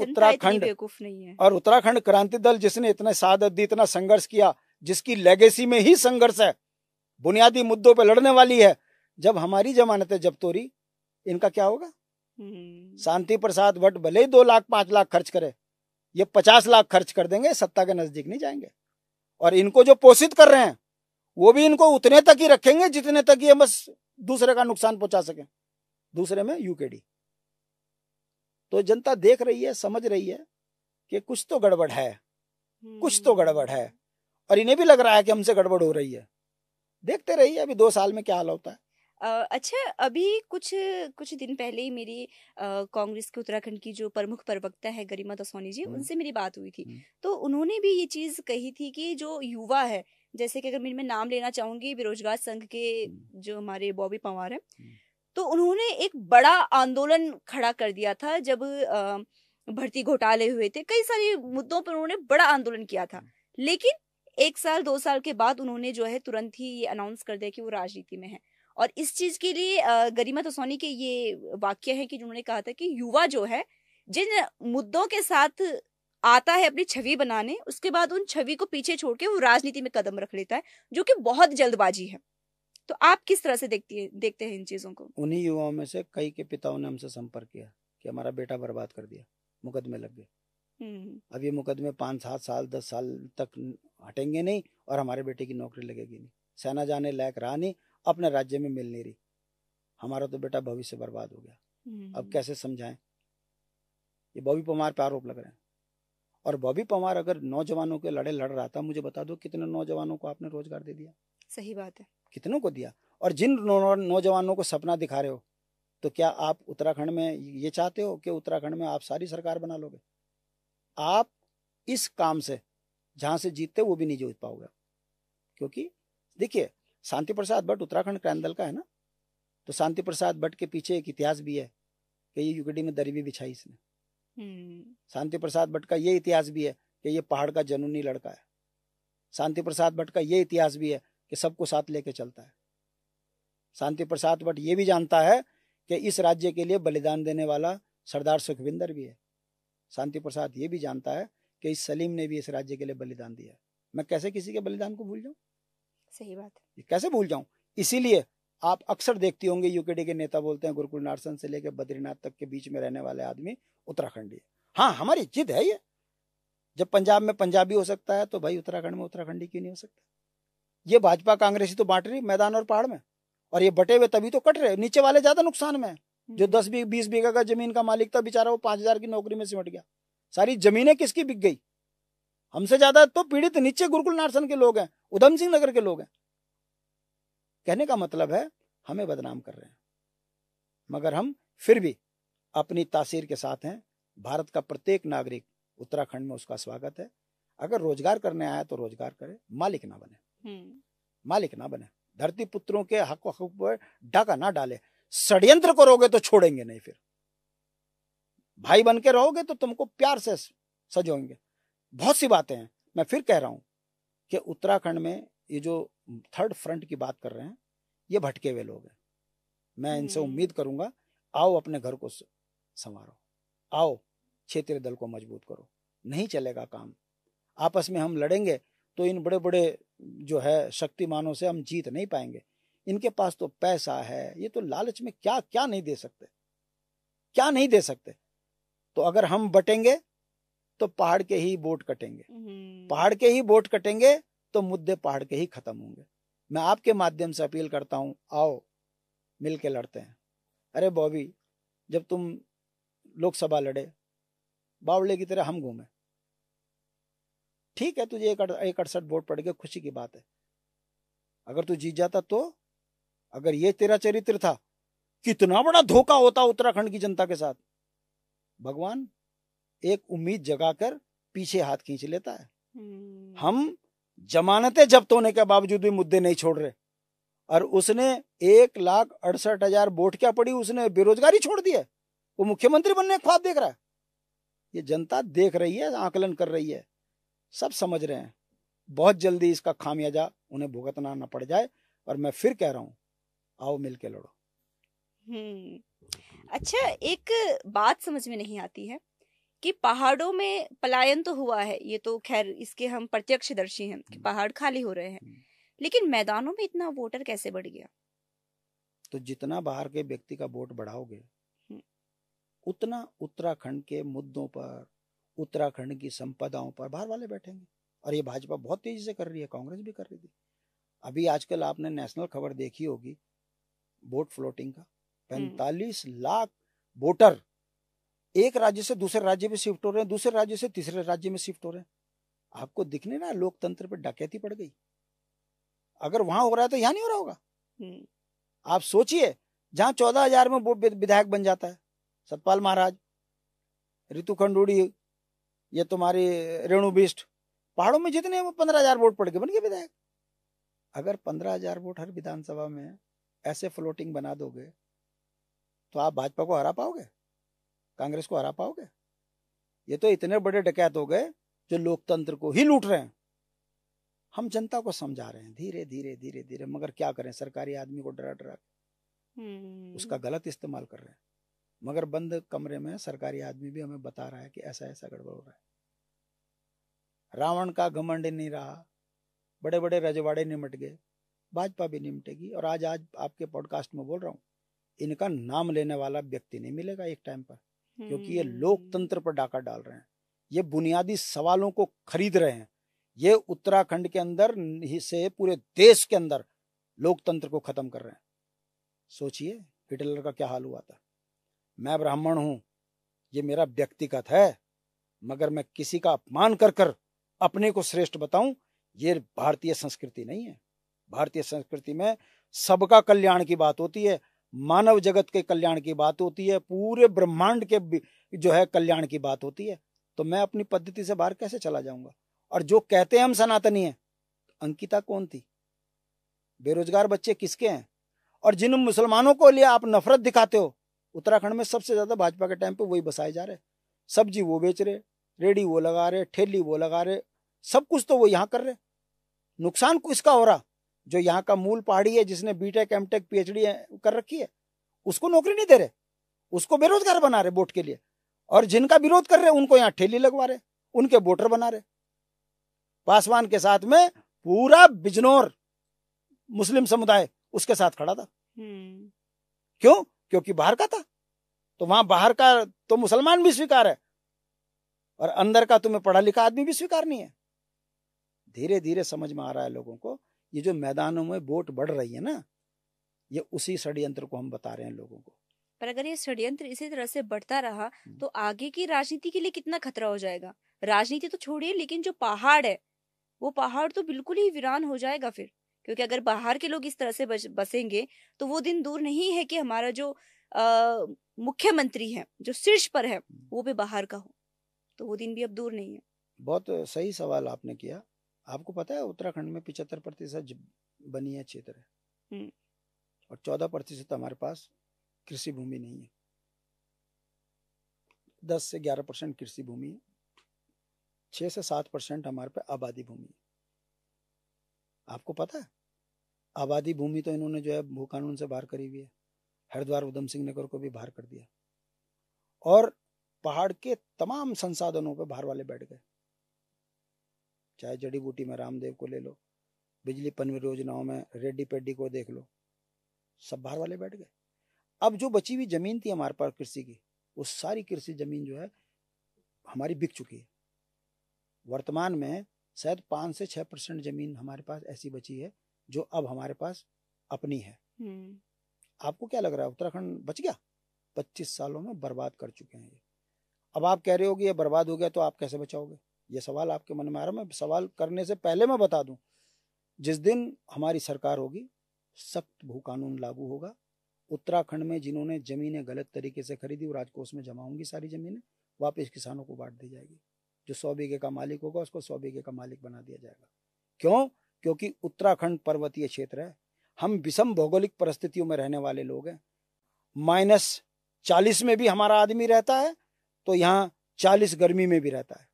उत्तराखंड बेवकूफ नहीं है। और उत्तराखंड क्रांति दल जिसने इतने शहादत दी, इतना संघर्ष किया, जिसकी लेगेसी में ही संघर्ष है, बुनियादी मुद्दों पे लड़ने वाली है, जब हमारी जमानतें जब्त हो रही, इनका क्या होगा? शांति प्रसाद भट्ट भले ही 2 लाख 5 लाख खर्च करे, ये 50 लाख खर्च कर देंगे, सत्ता के नजदीक नहीं जाएंगे। और इनको जो पोषित कर रहे हैं वो भी इनको उतने तक ही रखेंगे जितने तक ये बस दूसरे का नुकसान पहुंचा सके, दूसरे में यूकेडी। तो जनता देख रही है, समझ रही है कि कुछ तो गड़बड़ है, कुछ तो गड़बड़ है, और इन्हें भी लग रहा है कि हमसे गड़बड़ हो रही है। देखते रहिए अभी 2 साल में क्या हाल होता है। अच्छा, अभी कुछ दिन पहले ही मेरी कांग्रेस के उत्तराखंड की जो प्रमुख प्रवक्ता है गरिमा दसौनी जी, उनसे मेरी बात हुई थी। तो उन्होंने भी ये चीज कही थी कि जो युवा है, जैसे कि अगर मैं नाम लेना चाहूंगी, बेरोजगार संघ के जो हमारे बॉबी पंवार है, तो उन्होंने एक बड़ा आंदोलन खड़ा कर दिया था जब भर्ती घोटाले हुए थे। कई सारे मुद्दों पर उन्होंने बड़ा आंदोलन किया था, लेकिन 1 साल 2 साल के बाद उन्होंने जो है तुरंत ही ये अनाउंस कर दिया कि वो राजनीति में है। और इस चीज के लिए गरिमा दसौनी के ये वाक्य है कि उन्होंने कहा था कि युवा जो है जिन मुद्दों के साथ आता है अपनी छवि बनाने, उसके बाद उन छवि को पीछे छोड़ के वो राजनीति में कदम रख लेता है, जो कि बहुत जल्दबाजी है। तो आप किस तरह से देखते हैं इन चीजों को? उन्हीं युवाओं में से कई के पिताओं ने हमसे संपर्क किया कि हमारा बेटा बर्बाद कर दिया, मुकदमे लग गए। अब ये मुकदमे 5-7 साल 10 साल तक हटेंगे नहीं और हमारे बेटे की नौकरी लगेगी नहीं, सेना जाने लायक रहा नहीं, अपने राज्य में मिल नहीं रही, हमारा तो बेटा भविष्य बर्बाद हो गया। अब कैसे समझाएं? ये बॉबी पंवार पे आरोप लग रहे हैं। और बॉबी पंवार अगर नौजवानों के लड़े लड़ रहा था, मुझे बता दो कितने नौजवानों को आपने रोजगार दे दिया? सही बात है, कितनों को दिया? और जिन नौजवानों को सपना दिखा रहे हो तो क्या आप उत्तराखंड में ये चाहते हो कि उत्तराखंड में आप सारी सरकार बना लोगे? आप इस काम से जहां से जीतते वो भी नहीं जीत पाओगे। क्योंकि देखिए, शांति प्रसाद भट्ट उत्तराखंड क्रांति दल का है ना, तो शांति प्रसाद भट्ट के पीछे एक इतिहास भी है कि ये यूकेडी में दरी भी बिछाई इसने। शांति प्रसाद भट्ट का ये इतिहास भी है कि ये पहाड़ का जनूनी लड़का है। शांति प्रसाद भट्ट का ये इतिहास भी है कि सबको साथ लेके चलता है। शांति प्रसाद भट्ट ये भी जानता है कि इस राज्य के लिए बलिदान देने वाला सरदार सुखविंदर भी है। शांति प्रसाद ये भी जानता है कि इस सलीम ने भी इस राज्य के लिए बलिदान दिया है। मैं कैसे किसी के बलिदान को भूल जाऊं? सही बात है, कैसे भूल जाऊं? इसीलिए आप अक्सर देखती होंगे यूकेडी के नेता बोलते हैं गुरुकुल नारसन से लेकर बद्रीनाथ तक के बीच में रहने वाले आदमी उत्तराखंडी है। हाँ, हमारी जिद है ये। जब पंजाब में पंजाबी हो सकता है तो भाई उत्तराखंड में उत्तराखंडी क्यों नहीं हो सकता? ये भाजपा कांग्रेसी तो बांट रही मैदान और पहाड़ में, और ये बटे हुए तभी तो कट रहे। नीचे वाले ज्यादा नुकसान में है। जो 10-20 बीघा का जमीन का मालिक था बेचारा, वो 5,000 की नौकरी में सिमट गया। सारी जमीनें किसकी बिक गई? हमसे ज्यादा तो पीड़ित नीचे गुरुकुल नारसन के लोग हैं, उधम सिंह नगर के लोग हैं। कहने का मतलब है हमें बदनाम कर रहे हैं, मगर हम फिर भी अपनी तासीर के साथ हैं। भारत का प्रत्येक नागरिक उत्तराखंड में उसका स्वागत है। अगर रोजगार करने आया तो रोजगार करे, मालिक ना बने। मालिक ना बने, धरती पुत्रों के हक पर डाका ना डाले। षड्यंत्र करोगे तो छोड़ेंगे नहीं, फिर भाई बन के रहोगे तो तुमको प्यार से सजोएंगे। बहुत सी बातें हैं। मैं फिर कह रहा हूं कि उत्तराखंड में ये जो थर्ड फ्रंट की बात कर रहे हैं, ये भटके हुए लोग हैं। मैं इनसे उम्मीद करूंगा, आओ अपने घर को संवारो, आओ क्षेत्रीय दल को मजबूत करो। नहीं चलेगा काम, आपस में हम लड़ेंगे तो इन बड़े बड़े जो है शक्तिमानों से हम जीत नहीं पाएंगे। इनके पास तो पैसा है, ये तो लालच में क्या क्या नहीं दे सकते, क्या नहीं दे सकते। तो अगर हम बटेंगे तो पहाड़ के ही बोट कटेंगे, पहाड़ के ही बोट कटेंगे तो मुद्दे पहाड़ के ही खत्म होंगे। मैं आपके माध्यम से अपील करता हूं, आओ मिलके लड़ते हैं। अरे बॉबी, जब तुम लोकसभा लड़े, बावड़े की तरह हम घूमे। ठीक है, तुझे 168 वोट पड़ गए, खुशी की बात है। अगर तू जीत जाता तो, अगर ये तेरा चरित्र था, कितना बड़ा धोखा होता उत्तराखंड की जनता के साथ। भगवान एक उम्मीद जगाकर पीछे हाथ खींच लेता है। हम जमानतें जब्त होने के बावजूद भी मुद्दे नहीं छोड़ रहे, और उसने 1,68,000 वोट क्या पड़ी, उसने बेरोजगारी छोड़ दी है। वो मुख्यमंत्री बनने का ख्वाब देख रहा है। ये जनता देख रही है, आकलन कर रही है, सब समझ रहे हैं। बहुत जल्दी इसका खामियाजा उन्हें भुगतना न पड़ जाए। और मैं फिर कह रहा हूं, आओ मिलके लड़ो। अच्छा, एक बात समझ में नहीं आती है कि पहाड़ों में पलायन तो हुआ है, ये तो खैर इसके हम प्रत्यक्षदर्शी हैं कि पहाड़ खाली हो रहे हैं, लेकिन मैदानों में इतना वोटर कैसे बढ़ गया? तो जितना बाहर के व्यक्ति का वोट बढ़ाओगे, उतना उत्तराखंड के मुद्दों पर, उत्तराखंड की संपदाओं पर बाहर वाले बैठेंगे। और ये भाजपा बहुत तेजी से कर रही है, कांग्रेस भी कर रही थी। अभी आजकल आपने नेशनल खबर देखी होगी वोट फ्लोटिंग का। 45 लाख वोटर एक राज्य से दूसरे राज्य में शिफ्ट हो रहे हैं, दूसरे राज्य से तीसरे राज्य में शिफ्ट हो रहे हैं। आपको दिखने ना लोकतंत्र पर डकैती पड़ गई। अगर वहां हो रहा है तो यहां नहीं हो रहा होगा। आप सोचिए, जहां 14,000 में विधायक बन जाता है सतपाल महाराज, रितु खंडूड़ी, ये तुम्हारी रेणु बिष्ट, पहाड़ों में जितने 15,000 वोट पड़ के बन गए विधायक। अगर 15,000 वोट हर विधानसभा में ऐसे फ्लोटिंग बना दोगे तो आप भाजपा को हरा पाओगे, कांग्रेस को हरा पाओगे? ये तो इतने बड़े डकैत हो गए जो लोकतंत्र को ही लूट रहे हैं। हम जनता को समझा रहे हैं धीरे धीरे धीरे धीरे, मगर क्या करें, सरकारी आदमी को डरा डरा उसका गलत इस्तेमाल कर रहे हैं। मगर बंद कमरे में सरकारी आदमी भी हमें बता रहा है कि ऐसा ऐसा गड़बड़ हो रहा है। रावण का घमंड नहीं रहा, बड़े बड़े रजवाड़े निमट गए, भाजपा भी निमटेगी। और आज आपके पॉडकास्ट में बोल रहा हूं, इनका नाम लेने वाला व्यक्ति नहीं मिलेगा एक टाइम पर, क्योंकि ये लोकतंत्र पर डाका डाल रहे हैं, ये बुनियादी सवालों को खरीद रहे हैं। ये उत्तराखंड के अंदर से पूरे देश के अंदर लोकतंत्र को खत्म कर रहे हैं। सोचिए हिटलर का क्या हाल हुआ था। मैं ब्राह्मण हूं, ये मेरा व्यक्तिगत है, मगर मैं किसी का अपमान कर कर अपने को श्रेष्ठ बताऊं, ये भारतीय संस्कृति नहीं है। भारतीय संस्कृति में सबका कल्याण की बात होती है। मानव जगत के कल्याण की बात होती है, पूरे ब्रह्मांड के जो है कल्याण की बात होती है, तो मैं अपनी पद्धति से बाहर कैसे चला जाऊंगा? और जो कहते हैं हम सनातनी हैं, अंकिता कौन थी? बेरोजगार बच्चे किसके हैं? और जिन मुसलमानों को लिए आप नफरत दिखाते हो, उत्तराखंड में सबसे ज्यादा भाजपा के टाइम पे वही बसाए जा रहे। सब्जी वो बेच रहे, रेडी वो लगा रहे, ठेली वो लगा रहे, सब कुछ तो वो यहाँ कर रहे। नुकसान किसका हो रहा? जो यहाँ का मूल पहाड़ी है, जिसने बीटेक एमटेक पीएचडी कर रखी है, उसको नौकरी नहीं दे रहे, उसको बेरोजगार बना रहे वोट के लिए। और जिनका विरोध कर रहे उनको यहाँ ठेली लगवा रहे, उनके वोटर बना रहे। पासवान के साथ में पूरा बिजनौर मुस्लिम समुदाय उसके साथ खड़ा था। क्यों? क्योंकि बाहर का था। तो वहां बाहर का तो मुसलमान भी स्वीकार है और अंदर का तुम्हें पढ़ा लिखा आदमी भी स्वीकार नहीं है। धीरे धीरे समझ में आ रहा है लोगों को, ये जो मैदानों में वोट बढ़ रही है ना, ये उसी षड्यंत्र को हम बता रहे हैं लोगों को। पर अगर ये षड्यंत्र इसी तरह से बढ़ता रहा तो आगे की राजनीति के लिए कितना खतरा हो जाएगा? राजनीति तो छोड़िए, लेकिन जो पहाड़ है वो पहाड़ तो बिल्कुल ही वीरान हो जाएगा फिर। क्योंकि अगर बाहर के लोग इस तरह से बसेंगे तो वो दिन दूर नहीं है कि हमारा जो मुख्यमंत्री है, जो शीर्ष पर है, वो भी बाहर का हो, तो वो दिन भी अब दूर नहीं है। बहुत सही सवाल आपने किया। आपको पता है उत्तराखंड में 75% बनी है क्षेत्र है और 14% हमारे पास कृषि भूमि नहीं है। 10 से 11% कृषि भूमि है, 6 से 7% हमारे पे आबादी भूमि है। आपको पता है आबादी भूमि तो इन्होंने जो है भू कानून से बाहर करी हुई है। हरिद्वार उधम सिंह नगर को भी बाहर कर दिया और पहाड़ के तमाम संसाधनों पे बाहर वाले बैठ गए। चाहे जड़ी बूटी में रामदेव को ले लो, बिजली पनवेल योजनाओं में रेड्डी पेड्डी को देख लो, सब बाहर वाले बैठ गए। अब जो बची हुई जमीन थी हमारे पास कृषि की, वो सारी कृषि जमीन जो है हमारी बिक चुकी है। वर्तमान में शायद 5 से 6% जमीन हमारे पास ऐसी बची है जो अब हमारे पास अपनी है। आपको क्या लग रहा है उत्तराखंड बच गया? 25 सालों में बर्बाद कर चुके हैं ये। अब आप कह रहे हो कि ये बर्बाद हो गया तो आप कैसे बचाओगे? ये सवाल आपके मन में आ रहा है। मैं सवाल करने से पहले मैं बता दूं, जिस दिन हमारी सरकार होगी सख्त भू कानून लागू होगा। उत्तराखंड में जिन्होंने जमीनें गलत तरीके से खरीदी वो राजकोष में जमा होंगी, सारी जमीनें वापस किसानों को बांट दी जाएगी। जो 100 बीघे का मालिक होगा उसको 100 बीघे का मालिक बना दिया जाएगा। क्यों? क्योंकि उत्तराखंड पर्वतीय क्षेत्र है, हम विषम भौगोलिक परिस्थितियों में रहने वाले लोग हैं। -40 में भी हमारा आदमी रहता है तो यहाँ 40 गर्मी में भी रहता है।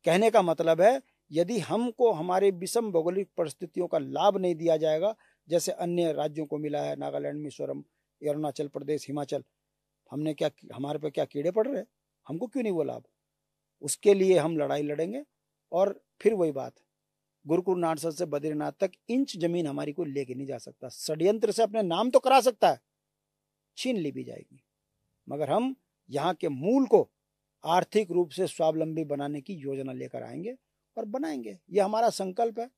कहने का मतलब है यदि हमको हमारे विषम भौगोलिक परिस्थितियों का लाभ नहीं दिया जाएगा, जैसे अन्य राज्यों को मिला है, नागालैंड, मिजोरम, अरुणाचल प्रदेश, हिमाचल, हमने क्या, हमारे पे क्या कीड़े पड़ रहे हैं? हमको क्यों नहीं वो लाभ? उसके लिए हम लड़ाई लड़ेंगे। और फिर वही बात, गुरुकुल नाटसर से बद्रीनाथ तक इंच जमीन हमारी कोई लेके नहीं जा सकता। षड्यंत्र से अपने नाम तो करा सकता है, छीन ली भी जाएगी, मगर हम यहाँ के मूल को आर्थिक रूप से स्वावलंबी बनाने की योजना लेकर आएंगे और बनाएंगे। ये हमारा संकल्प है।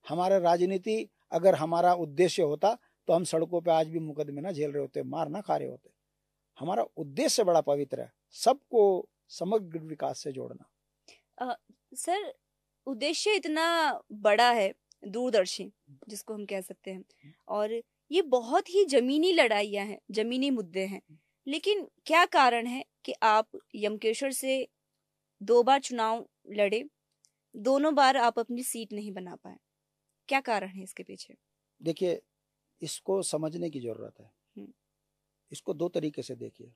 हमारा राजनीति अगर हमारा उद्देश्य होता तो हम सड़कों पे आज भी मुकदमे ना झेल रहे होते, मार ना खा रहे होते। हमारा उद्देश्य बड़ा पवित्र है, सबको समग्र विकास से जोड़ना। सर, उद्देश्य इतना बड़ा है, दूरदर्शी जिसको हम कह सकते हैं, और ये बहुत ही जमीनी लड़ाइयां हैं, जमीनी मुद्दे हैं। लेकिन क्या कारण है कि आप यमकेश्वर से 2 बार चुनाव लड़े, दोनों बार आप अपनी सीट नहीं बना पाए? क्या कारण है इसके पीछे? देखिए, इसको समझने की जरूरत है। इसको 2 तरीके से देखिए।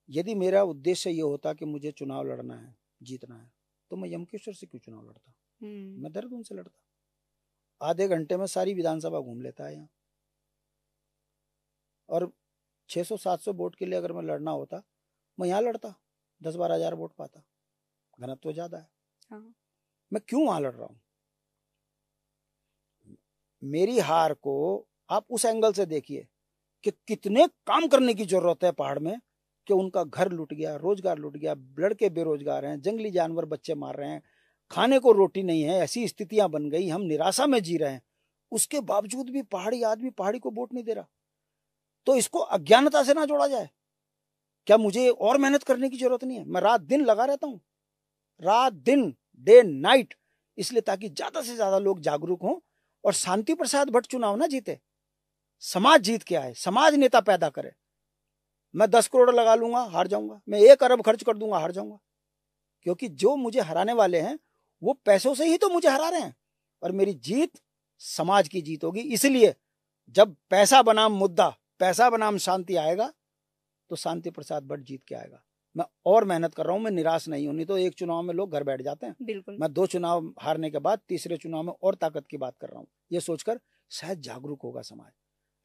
यदि मेरा उद्देश्य ये होता कि मुझे चुनाव लड़ना है, जीतना है, तो मैं यमकेश्वर से क्यों चुनाव लड़ता? मैं देहरादून से लड़ता। आधे घंटे में सारी विधानसभा घूम लेता है यहाँ। और 600-700 वोट के लिए अगर मैं लड़ना होता, मैं यहाँ लड़ता, 10-12 हजार वोट पाता, घनत्व तो ज्यादा है। हाँ। मैं क्यों वहां लड़ रहा हूं? मेरी हार को आप उस एंगल से देखिए कि कितने काम करने की जरूरत है पहाड़ में, कि उनका घर लूट गया, रोजगार लूट गया, लड़के बेरोजगार हैं, जंगली जानवर बच्चे मार रहे हैं, खाने को रोटी नहीं है, ऐसी स्थितियां बन गई, हम निराशा में जी रहे हैं। उसके बावजूद भी पहाड़ी आदमी पहाड़ी को वोट नहीं दे रहा। तो इसको अज्ञानता से ना जोड़ा जाए। क्या मुझे और मेहनत करने की जरूरत नहीं है? मैं रात दिन लगा रहता हूं, रात दिन, डे नाइट, इसलिए ताकि ज्यादा से ज्यादा लोग जागरूक हों और शांति प्रसाद भट्ट चुनाव ना जीते। समाज जीत के आए, समाज नेता पैदा करे। मैं 10 करोड़ लगा लूंगा, हार जाऊंगा। मैं 1 अरब खर्च कर दूंगा, हार जाऊंगा। क्योंकि जो मुझे हराने वाले हैं वो पैसों से ही तो मुझे हरा रहे हैं, और मेरी जीत समाज की जीत होगी। इसलिए जब पैसा बनाम मुद्दा, पैसा बनाम शांति आएगा तो शांति प्रसाद भट्ट जीत के आएगा। मैं और मेहनत कर रहा हूं, मैं निराश नहीं हूं। नहीं तो एक चुनाव में लोग घर बैठ जाते हैं। बिल्कुल। मैं 2 चुनाव हारने के बाद तीसरे चुनाव में और ताकत की बात कर रहा हूं, ये सोचकर शायद जागरूक होगा समाज।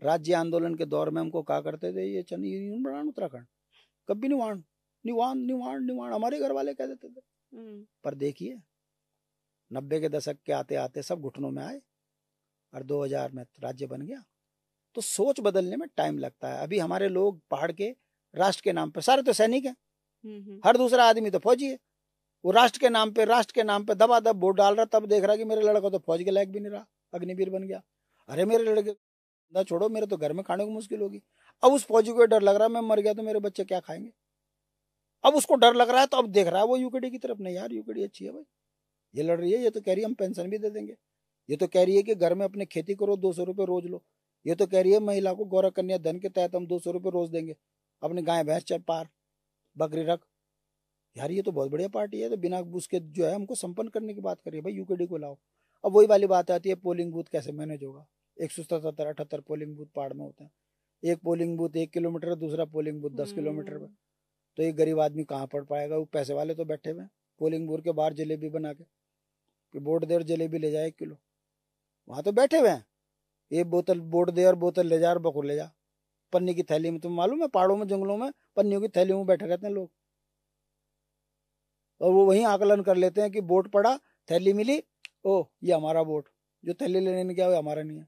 राज्य आंदोलन के दौर में हमको कहा करते थे ये यूनियन बनाना उत्तराखंड, कभी निवाण निवाण निवाण निवाण, हमारे घर वाले कह देते थे। पर देखिए 90 के दशक के आते आते सब घुटनों में आए और 2000 में राज्य बन गया। तो सोच बदलने में टाइम लगता है। अभी हमारे लोग पहाड़ के राष्ट्र के नाम पे, सारे तो सैनिक हैं, हर दूसरा आदमी तो फौजी है। वो राष्ट्र के नाम पे दबादब वोट डाल रहा, तब देख रहा कि मेरे लड़का तो फौज के लायक भी नहीं रहा, अग्निवीर बन गया। अरे मेरे लड़के ना छोड़ो, मेरे तो घर में खाने को मुश्किल होगी। अब उस फौजी को डर लग रहा है मैं मर गया तो मेरे बच्चे क्या खाएंगे। अब उसको डर लग रहा है तो अब देख रहा है वो यूकेडी की तरफ। नहीं यार, यूकेडी अच्छी है भाई, ये लड़ रही है, ये तो कह रही है हम पेंशन भी दे देंगे, ये तो कह रही है कि घर में अपने खेती करो 200 रुपये रोज लो, ये तो कह रही है महिला को गौरव कन्या धन के तहत हम 200 रुपये रोज देंगे, अपनी गाय भैंस चल पार, बकरी रख। यार ये तो बहुत बढ़िया पार्टी है। तो बिना उसके जो है हमको संपन्न करने की बात करिए भाई, यूकेडी को लाओ। अब वही वाली बात आती है, पोलिंग बूथ कैसे मैनेज होगा। 177-78 पोलिंग बूथ पहाड़ में होते हैं। एक पोलिंग बूथ 1 किलोमीटर, दूसरा पोलिंग बूथ 10 किलोमीटर पर। तो एक गरीब आदमी कहाँ पढ़ पाएगा। वो पैसे वाले तो बैठे हुए हैं पोलिंग बूथ के बाहर जलेबी बना के, वोट दे और जलेबी ले जाए 1 किलो, वहां तो बैठे हुए हैं। ये बोतल वोट दे और बोतल ले जा और बकुर ले जा, पन्नी की थैली में। तुम मालूम है पहाड़ों में जंगलों में पन्नियों की थैलियों में बैठे रहते हैं लोग, और वो वही आकलन कर लेते हैं कि वोट पड़ा, थैली मिली, ओ ये हमारा वोट। जो थैली लेने नहीं गया वो हमारा नहीं है,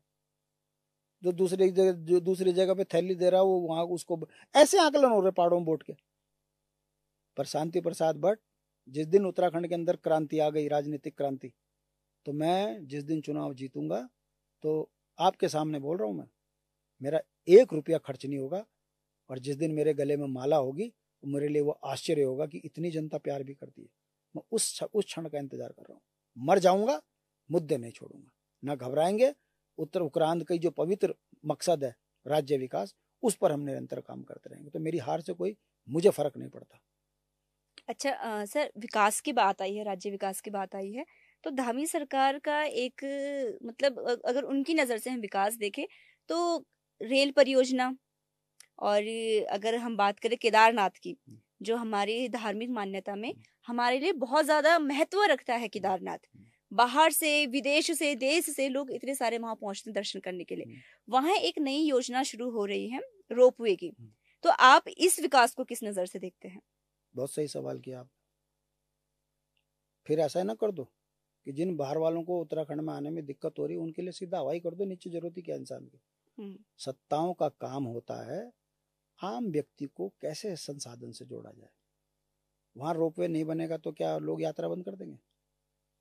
जो दूसरी जगह पे थैली दे रहा है वो वहां उसको। ऐसे आकलन हो रहे पहाड़ों में वोट के। पर शांति प्रसाद भट्ट, जिस दिन उत्तराखंड के अंदर क्रांति आ गई, राजनीतिक क्रांति, तो मैं जिस दिन चुनाव जीतूंगा तो आपके सामने बोल रहा हूं मैं, मेरा 1 रुपया खर्च नहीं होगा। और जिस दिन मेरे गले में माला होगी तो मेरे लिए वो आश्चर्य होगा कि इतनी जनता प्यार भी करती है। मैं उस क्षण का इंतजार कर रहा हूँ। मर जाऊंगा, मुद्दे नहीं छोड़ूंगा, ना घबराएंगे। उत्तराखंड का जो पवित्र मकसद है राज्य विकास, उस पर हम निरंतर काम करते रहेंगे। तो मेरी हार से कोई मुझे फर्क नहीं पड़ता। अच्छा सर, विकास की बात आई है, राज्य विकास की बात आई है, तो धामी सरकार का एक मतलब अगर उनकी नज़र से हम विकास देखें तो रेल परियोजना, और अगर हम बात करें केदारनाथ की, जो हमारी धार्मिक मान्यता में हमारे लिए बहुत ज़्यादा महत्व रखता है केदारनाथ। बाहर से, विदेश से, देश से लोग इतने सारे वहां पहुंचते हैं दर्शन करने के लिए। वहां एक नई योजना शुरू हो रही है रोपवे की। तो आप इस विकास को किस नज़र से देखते हैं? बहुत सही सवाल किया आप। फिर ऐसा ना कर दो कि जिन बाहर वालों को उत्तराखंड में आने में दिक्कत हो रही है उनके लिए सीधा हवाई कर दो, नीचे जरूरत ही क्या इंसान की। सत्ताओं का काम होता है आम व्यक्ति को कैसे संसाधन से जोड़ा जाए। वहां रोपवे नहीं बनेगा तो क्या लोग यात्रा बंद कर देंगे?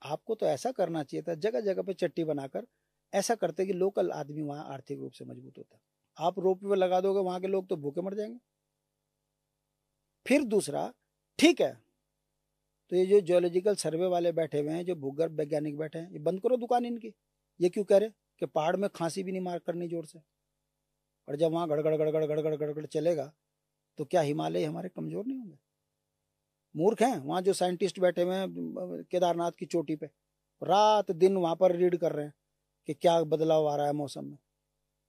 आपको तो ऐसा करना चाहिए था, जगह जगह पे चट्टी बनाकर ऐसा करते कि लोकल आदमी वहां आर्थिक रूप से मजबूत होता। आप रोपवे लगा दोगे, वहां के लोग तो भूखे मर जाएंगे। फिर दूसरा, ठीक है, तो ये जो जियोलॉजिकल सर्वे वाले बैठे हुए हैं, जो भूगर्भ वैज्ञानिक बैठे हैं, ये बंद करो दुकान इनकी। ये क्यों कह रहे कि पहाड़ में खांसी भी नहीं मार करनी जोर से, और जब वहां गड़गड़ गड़गड़ गड़गड़ गड़गड़ चलेगा तो क्या हिमालय हमारे कमजोर नहीं होंगे? मूर्ख हैं वहां जो साइंटिस्ट बैठे हुए हैं केदारनाथ की चोटी पे, रात दिन वहां पर रीड कर रहे हैं कि क्या बदलाव आ रहा है मौसम में।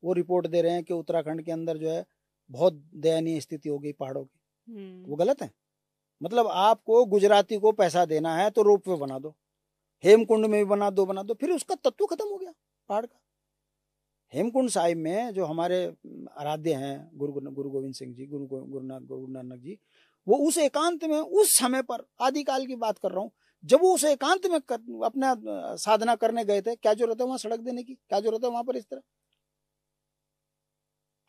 वो रिपोर्ट दे रहे हैं कि उत्तराखंड के अंदर जो है बहुत दयनीय स्थिति हो गई पहाड़ों की। वो गलत है। मतलब आपको गुजराती को पैसा देना है तो रोपवे बना दो, हेमकुंड में भी बना दो, फिर उसका तत्व खत्म हो गया पहाड़ का। हेमकुंड साहिब में जो हमारे आराध्य हैं गुरु गोविंद सिंह जी, गुरु नानक जी, वो उस एकांत में, उस समय पर, आदिकाल की बात कर रहा हूँ, जब वो उस एकांत में अपना साधना करने गए थे, क्या जरूरत है वहां सड़क देने की? क्या जरूरत है वहां पर इस तरह?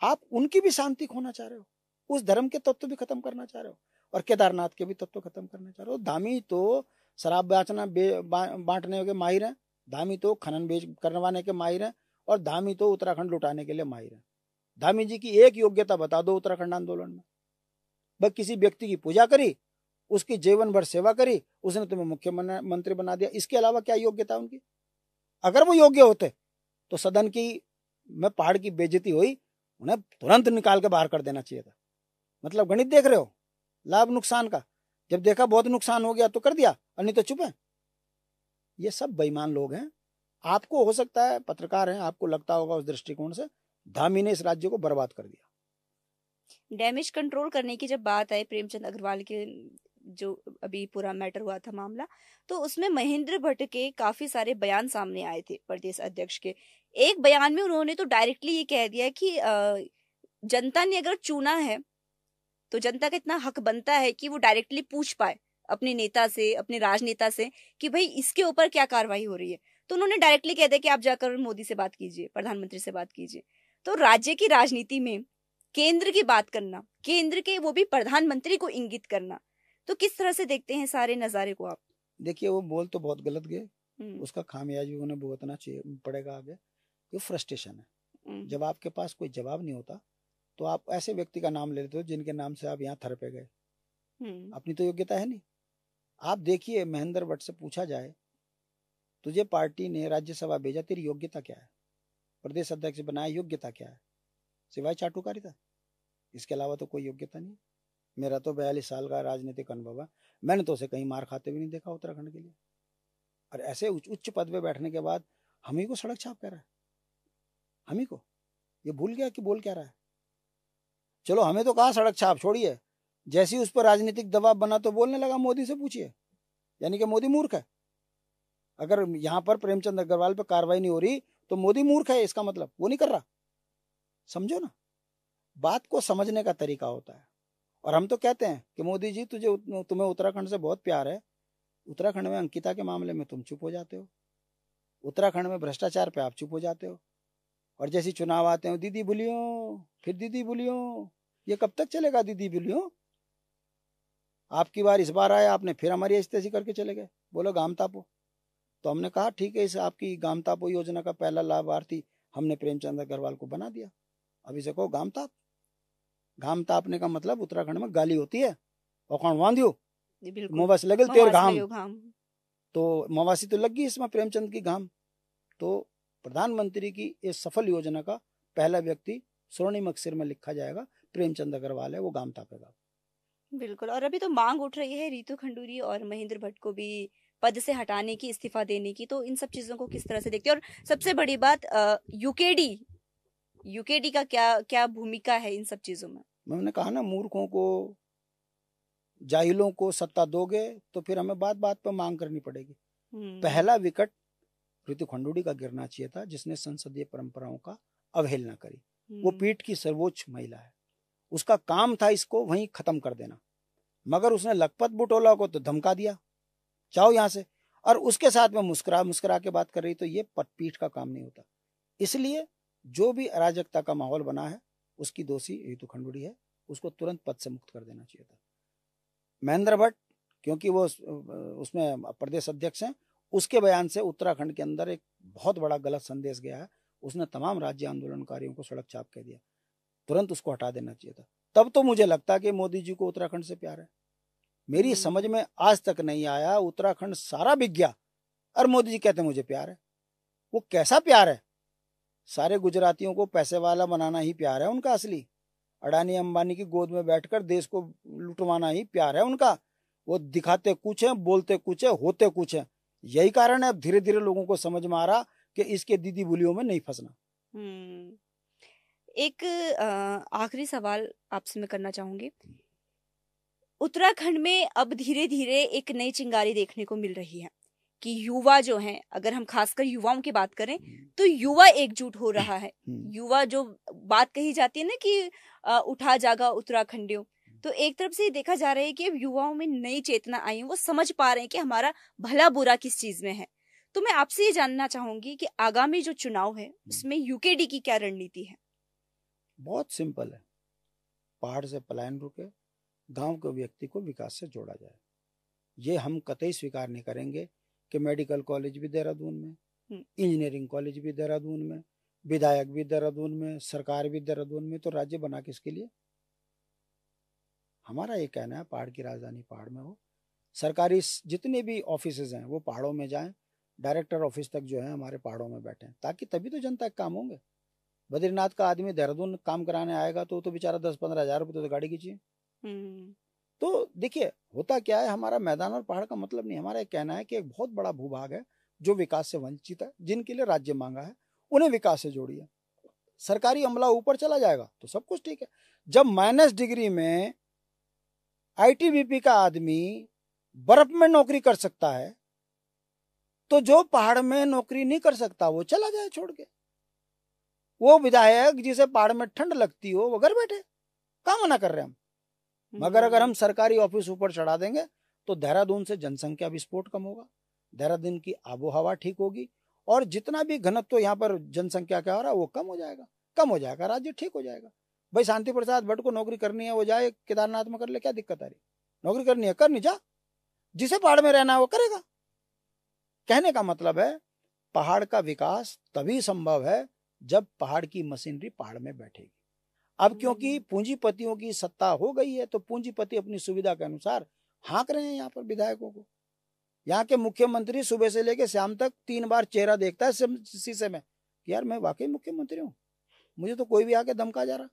आप उनकी भी शांति खोना चाह रहे हो, उस धर्म के तत्व भी खत्म करना चाह रहे हो, और केदारनाथ के भी तत्व खत्म करना चाह रहे हो। धामी तो शराब बेचना बांटने के माहिर हैं, धामी तो खनन बेच करवाने के माहिर हैं, और धामी तो उत्तराखंड लुटाने के लिए माहिर हैं। धामी जी की एक योग्यता बता दो उत्तराखंड आंदोलन में। बस किसी व्यक्ति की पूजा करी, उसकी जीवन भर सेवा करी, उसने तुम्हें मुख्यमंत्री बना दिया। इसके अलावा क्या योग्यता उनकी? अगर वो योग्य होते तो सदन की में पहाड़ की बेइज्जती हुई, उन्हें तुरंत निकाल के बाहर कर देना चाहिए था। मतलब गणित देख रहे हो लाभ नुकसान का, जब देखा बहुत नुकसान हो गया तो कर दिया, और नहीं तो चुप है। ये सब बेईमान लोग हैं। आपको हो सकता है पत्रकार हैं, आपको लगता होगा उस दृष्टिकोण से धामी ने इस राज्य को बर्बाद कर दिया। डैमेज कंट्रोल करने की जब बात आई, प्रेमचंद अग्रवाल के जो अभी पूरा मैटर हुआ था मामला, तो उसमें महेंद्र भट्ट के काफी सारे बयान सामने आए थे प्रदेश अध्यक्ष के। एक बयान में उन्होंने तो डायरेक्टली ये कह दिया कि जनता ने अगर चुना है तो जनता का इतना हक बनता है कि वो डायरेक्टली पूछ पाए अपने नेता से, अपने राजनेता से, कि भाई इसके ऊपर क्या कार्रवाई हो रही है। तो उन्होंने डायरेक्टली कह दिया कि आप जाकर मोदी से बात कीजिए, प्रधानमंत्री से बात कीजिए। तो राज्य की राजनीति में केंद्र की बात करना, केंद्र के वो भी प्रधानमंत्री को इंगित करना, तो किस तरह से देखते हैं सारे नजारे को आप? देखिए, वो बोल तो बहुत गलत गए, उसका खामियाजा भी उन्हें भुगतना चाहिए पड़ेगा आगे। ये फ्रस्ट्रेशन है। जब आपके पास कोई जवाब नहीं होता तो आप ऐसे व्यक्ति का नाम ले लेते हो जिनके नाम से आप यहाँ थर पे गए। अपनी तो योग्यता है नहीं। आप देखिए, महेंद्र भट्ट से पूछा जाए, तुझे पार्टी ने राज्यसभा भेजा, तेरी योग्यता क्या है? प्रदेश अध्यक्ष बनाया, योग्यता क्या है? सिवाय चाटुकारिता, इसके अलावा तो कोई योग्यता नहीं। मेरा तो 42 साल का राजनीतिक अनुभव है, मैंने तो उसे कहीं मार खाते भी नहीं देखा उत्तराखंड के लिए। और ऐसे उच्च पद पे बैठने के बाद हम ही को सड़क छाप कर रहा है। हम ही को ये भूल गया कि बोल क्या रहा है। चलो, हमें तो कहा सड़क छाप छोड़िए, जैसे ही उस पर राजनीतिक दबाव बना तो बोलने लगा मोदी से पूछिए। यानी कि मोदी मूर्ख है। अगर यहां पर प्रेमचंद अग्रवाल पे कार्रवाई नहीं हो रही तो मोदी मूर्ख है, इसका मतलब वो नहीं कर रहा। समझो ना, बात को समझने का तरीका होता है। और हम तो कहते हैं कि मोदी जी, तुम्हें उत्तराखंड से बहुत प्यार है। उत्तराखंड में अंकिता के मामले में तुम चुप हो जाते हो, उत्तराखंड में भ्रष्टाचार पे आप चुप हो जाते हो, और जैसे चुनाव आते हो दीदी बुलियो, फिर दीदी बुलियो। ये कब तक चलेगा दीदी बुलियो? आपकी बार इस बार आया, आपने फिर हमारी इस्तेजी करके चले गए, बोलो गाम तापो। तो हमने कहा ठीक है, इस आपकी गाम तापो योजना का पहला लाभार्थी हमने प्रेमचंद अग्रवाल को बना दिया। अभी से कहो गाम ताप। घाम तापने का मतलब उत्तराखंड में गाली होती है, और वांधियो मवासी लगल तेर घाम। तो मवासी तो लग गई इसमें प्रेमचंद की घाम। तो प्रधानमंत्री की इस सफल योजना का पहला व्यक्ति स्वर्णिम अक्षर में लिखा जाएगा, प्रेमचंद अग्रवाल है, वो गाम तापेगा। बिल्कुल। और अभी तो मांग उठ रही है रितु खंडूरी और महेंद्र भट्ट को भी पद से हटाने की, इस्तीफा देने की। तो इन सब चीजों को किस तरह से देखते हैं? और सबसे बड़ी बात, यूकेडी का क्या क्या भूमिका है इन सब चीजों में? मैंने कहा ना, मूर्खों को, जाहिलों को सत्ता दोगे तो फिर हमें बात बात पर मांग करनी पड़ेगी। पहला विकेट रितु खंडूरी का गिरना चाहिए था, जिसने संसदीय परंपराओं का अवहेलना करी। वो पीठ की सर्वोच्च महिला है, उसका काम था इसको वहीं खत्म कर देना। मगर उसने लखपत बुटोला को तो धमका दिया, जाओ यहां से, और उसके साथ में मुस्कुरा मुस्कुरा के बात कर रही। तो ये पीठ का काम नहीं होता। इसलिए जो भी अराजकता का माहौल बना है उसकी दोषी रितु खंडूरी है, उसको तुरंत पद से मुक्त कर देना चाहिए था। महेंद्र भट्ट, क्योंकि वो उसमें प्रदेश अध्यक्ष हैं, उसके बयान से उत्तराखंड के अंदर एक बहुत बड़ा गलत संदेश गया है। उसने तमाम राज्य आंदोलनकारियों को सड़क चाप कह दिया, तुरंत उसको हटा देना चाहिए था। तब तो मुझे लगता है कि मोदी जी को उत्तराखंड से प्यार है। मेरी समझ में आज तक नहीं आया, उत्तराखंड सारा बिक गया और मोदी जी कहते मुझे प्यार है। वो कैसा प्यार है? सारे गुजरातियों को पैसे वाला बनाना ही प्यार है उनका असली। अडानी अंबानी की गोद में बैठकर देश को लुटवाना ही प्यार है उनका। वो दिखाते कुछ है, बोलते कुछ है, होते कुछ है। यही कारण है अब धीरे धीरे लोगों को समझ में आ रहा कि इसके दीदी बुलियों में नहीं फंसना। एक आखिरी सवाल आपसे मैं करना चाहूंगी। उत्तराखंड में अब धीरे धीरे एक नई चिंगारी देखने को मिल रही है कि युवा जो हैं, अगर हम खासकर युवाओं की बात करें तो युवा एकजुट हो रहा है। युवा, जो बात कही जाती है ना कि उठा जागा उत्तराखंडियों, तो एक तरफ से देखा जा रहा है कि अब युवाओं में नई चेतना आई है, वो समझ पा रहे हैं कि हमारा भला बुरा किस चीज में है। तो मैं आपसे ये जानना चाहूंगी कि आगामी जो चुनाव है उसमें यूकेडी की क्या रणनीति है? बहुत सिंपल है, पहाड़ से पलायन रुके, गांव के व्यक्ति को विकास से जोड़ा जाए। ये हम कतई स्वीकार नहीं करेंगे कि मेडिकल कॉलेज भी देहरादून में, इंजीनियरिंग कॉलेज भी देहरादून में, विधायक भी देहरादून में, सरकार भी देहरादून में, तो राज्य बना किसके लिए? हमारा ये कहना है पहाड़ की राजधानी पहाड़ में हो, सरकारी जितने भी ऑफिसेज हैं वो पहाड़ों में जाएं, डायरेक्टर ऑफिस तक जो है हमारे पहाड़ों में बैठे, ताकि तभी तो जनता के काम होंगे। बद्रीनाथ का आदमी देहरादून काम कराने आएगा तो बेचारा 10-15 हजार रुपये तो गाड़ी की चाहिए। तो देखिए होता क्या है, हमारा मैदान और पहाड़ का मतलब नहीं, हमारा एक कहना है कि एक बहुत बड़ा भूभाग है जो विकास से वंचित है, जिनके लिए राज्य मांगा है उन्हें विकास से जोड़िए। सरकारी अमला ऊपर चला जाएगा तो सब कुछ ठीक है। जब माइनस डिग्री में आईटीबीपी का आदमी बर्फ में नौकरी कर सकता है तो जो पहाड़ में नौकरी नहीं कर सकता वो चला जाए छोड़ के। वो विधायक जिसे पहाड़ में ठंड लगती हो वो घर बैठे, कहाँ मना कर रहे हैं हम। मगर अगर हम सरकारी ऑफिस ऊपर चढ़ा देंगे तो देहरादून से जनसंख्या विस्फोट कम होगा, देहरादून की आबो हवा ठीक होगी और जितना भी घनत्व यहाँ पर जनसंख्या का हो रहा है वो कम हो जाएगा, राज्य ठीक हो जाएगा। भाई शांति प्रसाद भट्ट को नौकरी करनी है वो जाए केदारनाथ में कर ले, क्या दिक्कत आ रही? नौकरी करनी है कर, नहीं जा, जिसे पहाड़ में रहना है वो करेगा। कहने का मतलब है पहाड़ का विकास तभी संभव है जब पहाड़ की मशीनरी पहाड़ में बैठेगी। अब क्योंकि पूंजीपतियों की सत्ता हो गई है तो पूंजीपति अपनी सुविधा के अनुसार हाँक रहे हैं यहाँ पर विधायकों को। यहाँ के मुख्यमंत्री सुबह से लेकर शाम तक 3 बार चेहरा देखता है शीशे में कि यार मैं वाकई मुख्यमंत्री हूँ, मुझे तो कोई भी आके धमका जा रहा,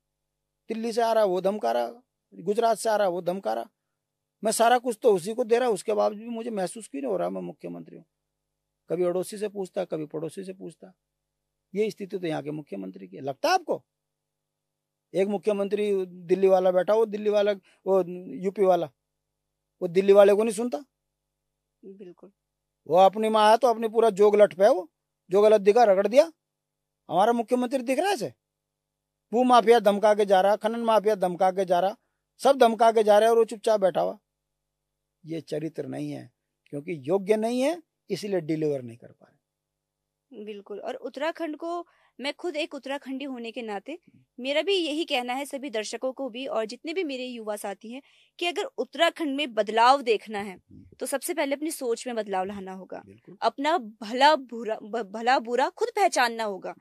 दिल्ली से आ रहा वो धमका रहा, गुजरात से आ रहा वो धमका रहा, मैं सारा कुछ तो उसी को दे रहा, उसके बावजूद भी मुझे महसूस क्यों नहीं हो रहा मैं मुख्यमंत्री हूँ। कभी अड़ोसी से पूछता, कभी पड़ोसी से पूछता। ये स्थिति तो यहाँ के मुख्यमंत्री की है। लगता है आपको एक मुख्यमंत्री दिल्ली वाला बैठा, वो दिल्ली वाला, वो यूपी वाला, वो दिल्ली वाले को नहीं सुनता? बिल्कुल। वो अपनी माँ है तो अपनी पूरा जोग लट पे, वो जो गलत दिखा रगड़ दिया। हमारा मुख्यमंत्री दिख रहा है ऐसे? वो माफिया धमका के जा रहा, खनन माफिया धमका के जा रहा, सब धमका के जा रहे और वो चुपचाप बैठा हुआ। ये चरित्र नहीं है, क्योंकि योग्य नहीं है इसलिए डिलीवर नहीं कर पा रहे। बिल्कुल। और उत्तराखंड को, मैं खुद एक उत्तराखंडी होने के नाते मेरा भी यही कहना है, सभी दर्शकों को भी और जितने भी मेरे युवा साथी हैं, कि अगर उत्तराखंड में बदलाव देखना है तो सबसे पहले अपनी सोच में बदलाव लाना होगा, अपना भला बुरा खुद पहचानना होगा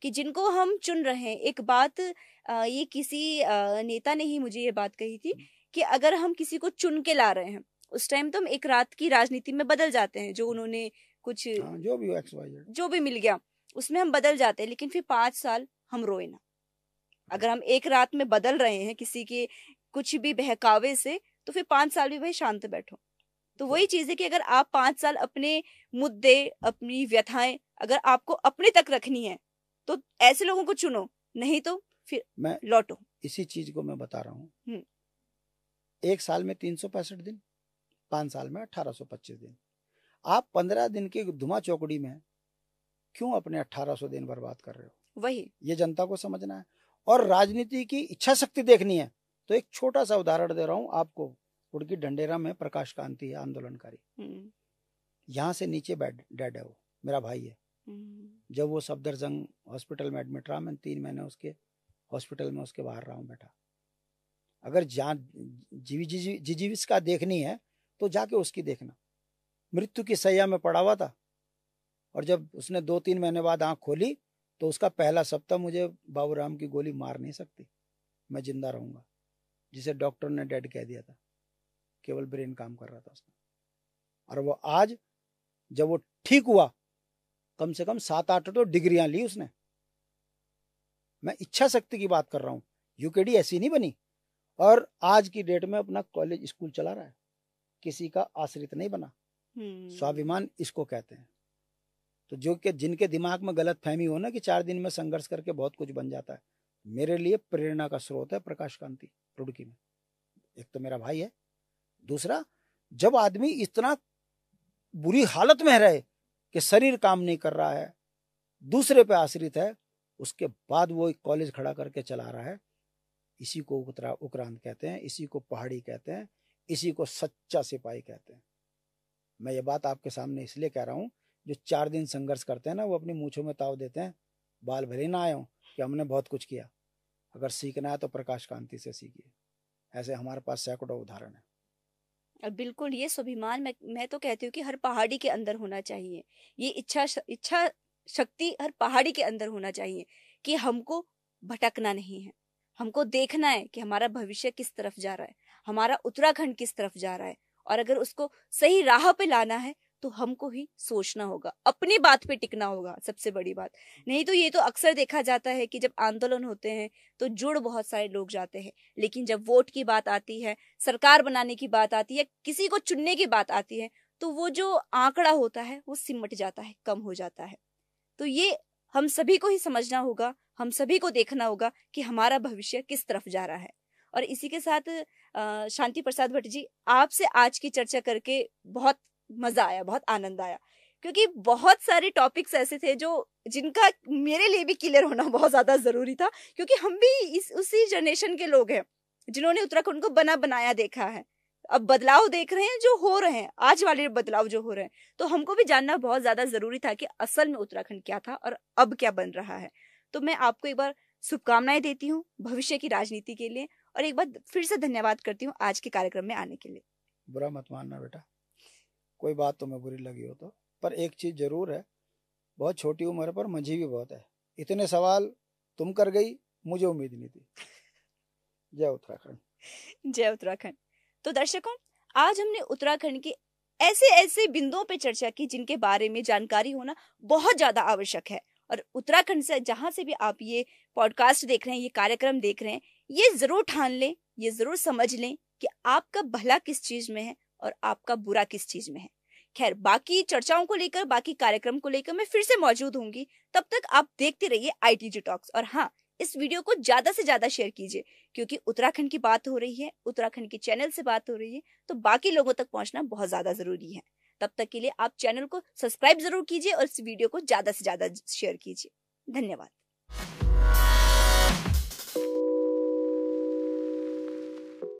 कि जिनको हम चुन रहे हैं। एक बात ये किसी नेता ने ही मुझे ये बात कही थी कि अगर हम किसी को चुन के ला रहे हैं उस टाइम तो हम एक रात की राजनीति में बदल जाते हैं, जो उन्होंने कुछ जो भी मिल गया उसमें हम बदल जाते हैं, लेकिन फिर 5 साल हम रोए ना। अगर हम एक रात में बदल रहे हैं किसी के कुछ भी बहकावे से तो फिर 5 साल भी भाई शांत बैठो। तो वही चीज है कि अगर आप 5 साल अपने मुद्दे, अपनी व्यथाएं अगर आपको अपने तक रखनी है तो ऐसे लोगों को चुनो, नहीं तो फिर मैं लौटो। इसी चीज को मैं बता रहा हूँ। 1 साल में 365 दिन, 5 साल में 1825 दिन। आप 15 दिन की धुआं चौकड़ी में क्यों अपने 1800 दिन बर्बाद कर रहे हो? वही ये जनता को समझना है। और राजनीति की इच्छा शक्ति देखनी है तो एक छोटा सा उदाहरण दे रहा हूं आपको। उड़की ढंडेरा में प्रकाश कांति है आंदोलनकारी, यहाँ से नीचे डेड है, वो मेरा भाई है। जब वो सफदरजंग हॉस्पिटल में एडमिट रहा, मैं 3 महीने उसके हॉस्पिटल में उसके बाहर रहा हूँ बैठा। अगर जिजीविका देखनी है तो जाके उसकी देखना। मृत्यु की सैया में पड़ा हुआ था और जब उसने 2-3 महीने बाद आंख खोली तो उसका पहला सप्ताह, मुझे बाबूराम की गोली मार नहीं सकती, मैं जिंदा रहूंगा, जिसे डॉक्टर ने डेड कह दिया था, केवल ब्रेन काम कर रहा था उसका। और वो आज जब वो ठीक हुआ कम से कम 7-8 तो डिग्रियां ली उसने। मैं इच्छा शक्ति की बात कर रहा हूँ, यूकेडी ऐसी नहीं बनी। और आज की डेट में अपना कॉलेज स्कूल चला रहा है, किसी का आश्रित नहीं बना। स्वाभिमान इसको कहते हैं। तो जो कि जिनके दिमाग में गलत फहमी हो ना कि 4 दिन में संघर्ष करके बहुत कुछ बन जाता है, मेरे लिए प्रेरणा का स्रोत है प्रकाश कांति रुड़की में। एक तो मेरा भाई है, दूसरा जब आदमी इतना बुरी हालत में रहे कि शरीर काम नहीं कर रहा है, दूसरे पे आश्रित है, उसके बाद वो कॉलेज खड़ा करके चला रहा है, इसी को उक्रांत कहते हैं, इसी को पहाड़ी कहते हैं, इसी को सच्चा सिपाही कहते हैं। मैं ये बात आपके सामने इसलिए कह रहा हूँ, जो 4 दिन संघर्ष करते हैं ना, वो अपनी मूंछों में ताव देते हैं, बाल भले ना आए हो कि हमने बहुत कुछ किया। अगर सीखना है तो प्रकाश कांति से सीखिए। ऐसे हमारे पास सैकड़ों उदाहरण है। और बिल्कुल ये स्वाभिमान मैं तो कहती हूँ कि हर पहाड़ी के अंदर होना चाहिए। ये इच्छा शक्ति हर पहाड़ी के अंदर होना चाहिए कि हमको भटकना नहीं है, हमको देखना है कि हमारा भविष्य किस तरफ जा रहा है, हमारा उत्तराखंड किस तरफ जा रहा है। और अगर उसको सही राह पे लाना है तो हमको ही सोचना होगा, अपनी बात पे टिकना होगा, सबसे बड़ी बात। नहीं तो ये तो अक्सर देखा जाता है कि जब आंदोलन होते हैं तो जुड़ बहुत सारे लोग जाते हैं, लेकिन जब वोट की बात आती है, सरकार बनाने की बात आती है, किसी को चुनने की बात आती है, तो वो जो आंकड़ा होता है वो सिमट जाता है, कम हो जाता है। तो ये हम सभी को ही समझना होगा, हम सभी को देखना होगा कि हमारा भविष्य किस तरफ जा रहा है। और इसी के साथ शांति प्रसाद भट्ट जी, आपसे आज की चर्चा करके बहुत मजा आया, बहुत आनंद आया, क्योंकि बहुत सारे टॉपिक्स ऐसे थे जो जिनका मेरे लिए भी क्लियर होना बहुत ज्यादा जरूरी था, क्योंकि हम भी उसी जनरेशन के लोग हैं जिन्होंने उत्तराखंड को बना बनाया देखा है। अब बदलाव देख रहे हैं जो हो रहे हैं, आज वाले बदलाव जो हो रहे हैं, तो हमको भी जानना बहुत ज्यादा जरूरी था कि असल में उत्तराखंड क्या था और अब क्या बन रहा है। तो मैं आपको एक बार शुभकामनाएं देती हूँ भविष्य की राजनीति के लिए, और एक बार फिर से धन्यवाद करती हूँ आज के कार्यक्रम में आने के लिए। बुरा मत मानना बेटा, कोई बात तुम्हें बुरी लगी हो तो, पर एक चीज जरूर है, बहुत छोटी उम्र पर मंझी भी बहुत है। इतने सवाल तुम कर गई, मुझे उम्मीद नहीं थी। जय उत्तराखंड। जय उत्तराखंड। तो दर्शकों, आज हमने उत्तराखंड के ऐसे ऐसे बिंदुओं पे चर्चा की जिनके बारे में जानकारी होना बहुत ज्यादा आवश्यक है। और उत्तराखंड से जहां से भी आप ये पॉडकास्ट देख रहे हैं, ये कार्यक्रम देख रहे हैं, ये जरूर ठान लें, ये जरूर समझ लें कि आपका भला किस चीज में है और आपका बुरा किस चीज में है। खैर, बाकी चर्चाओं को लेकर, बाकी कार्यक्रम को लेकर मैं फिर से मौजूद होंगी। तब तक आप देखते रहिए ITG टॉक्स। और हाँ, इस वीडियो को ज्यादा से ज्यादा शेयर कीजिए, क्योंकि उत्तराखंड की बात हो रही है, उत्तराखंड के चैनल से बात हो रही है, तो बाकी लोगों तक पहुंचना बहुत ज्यादा जरूरी है। तब तक के लिए आप चैनल को सब्सक्राइब जरूर कीजिए और इस वीडियो को ज्यादा से ज्यादा शेयर कीजिए। धन्यवाद।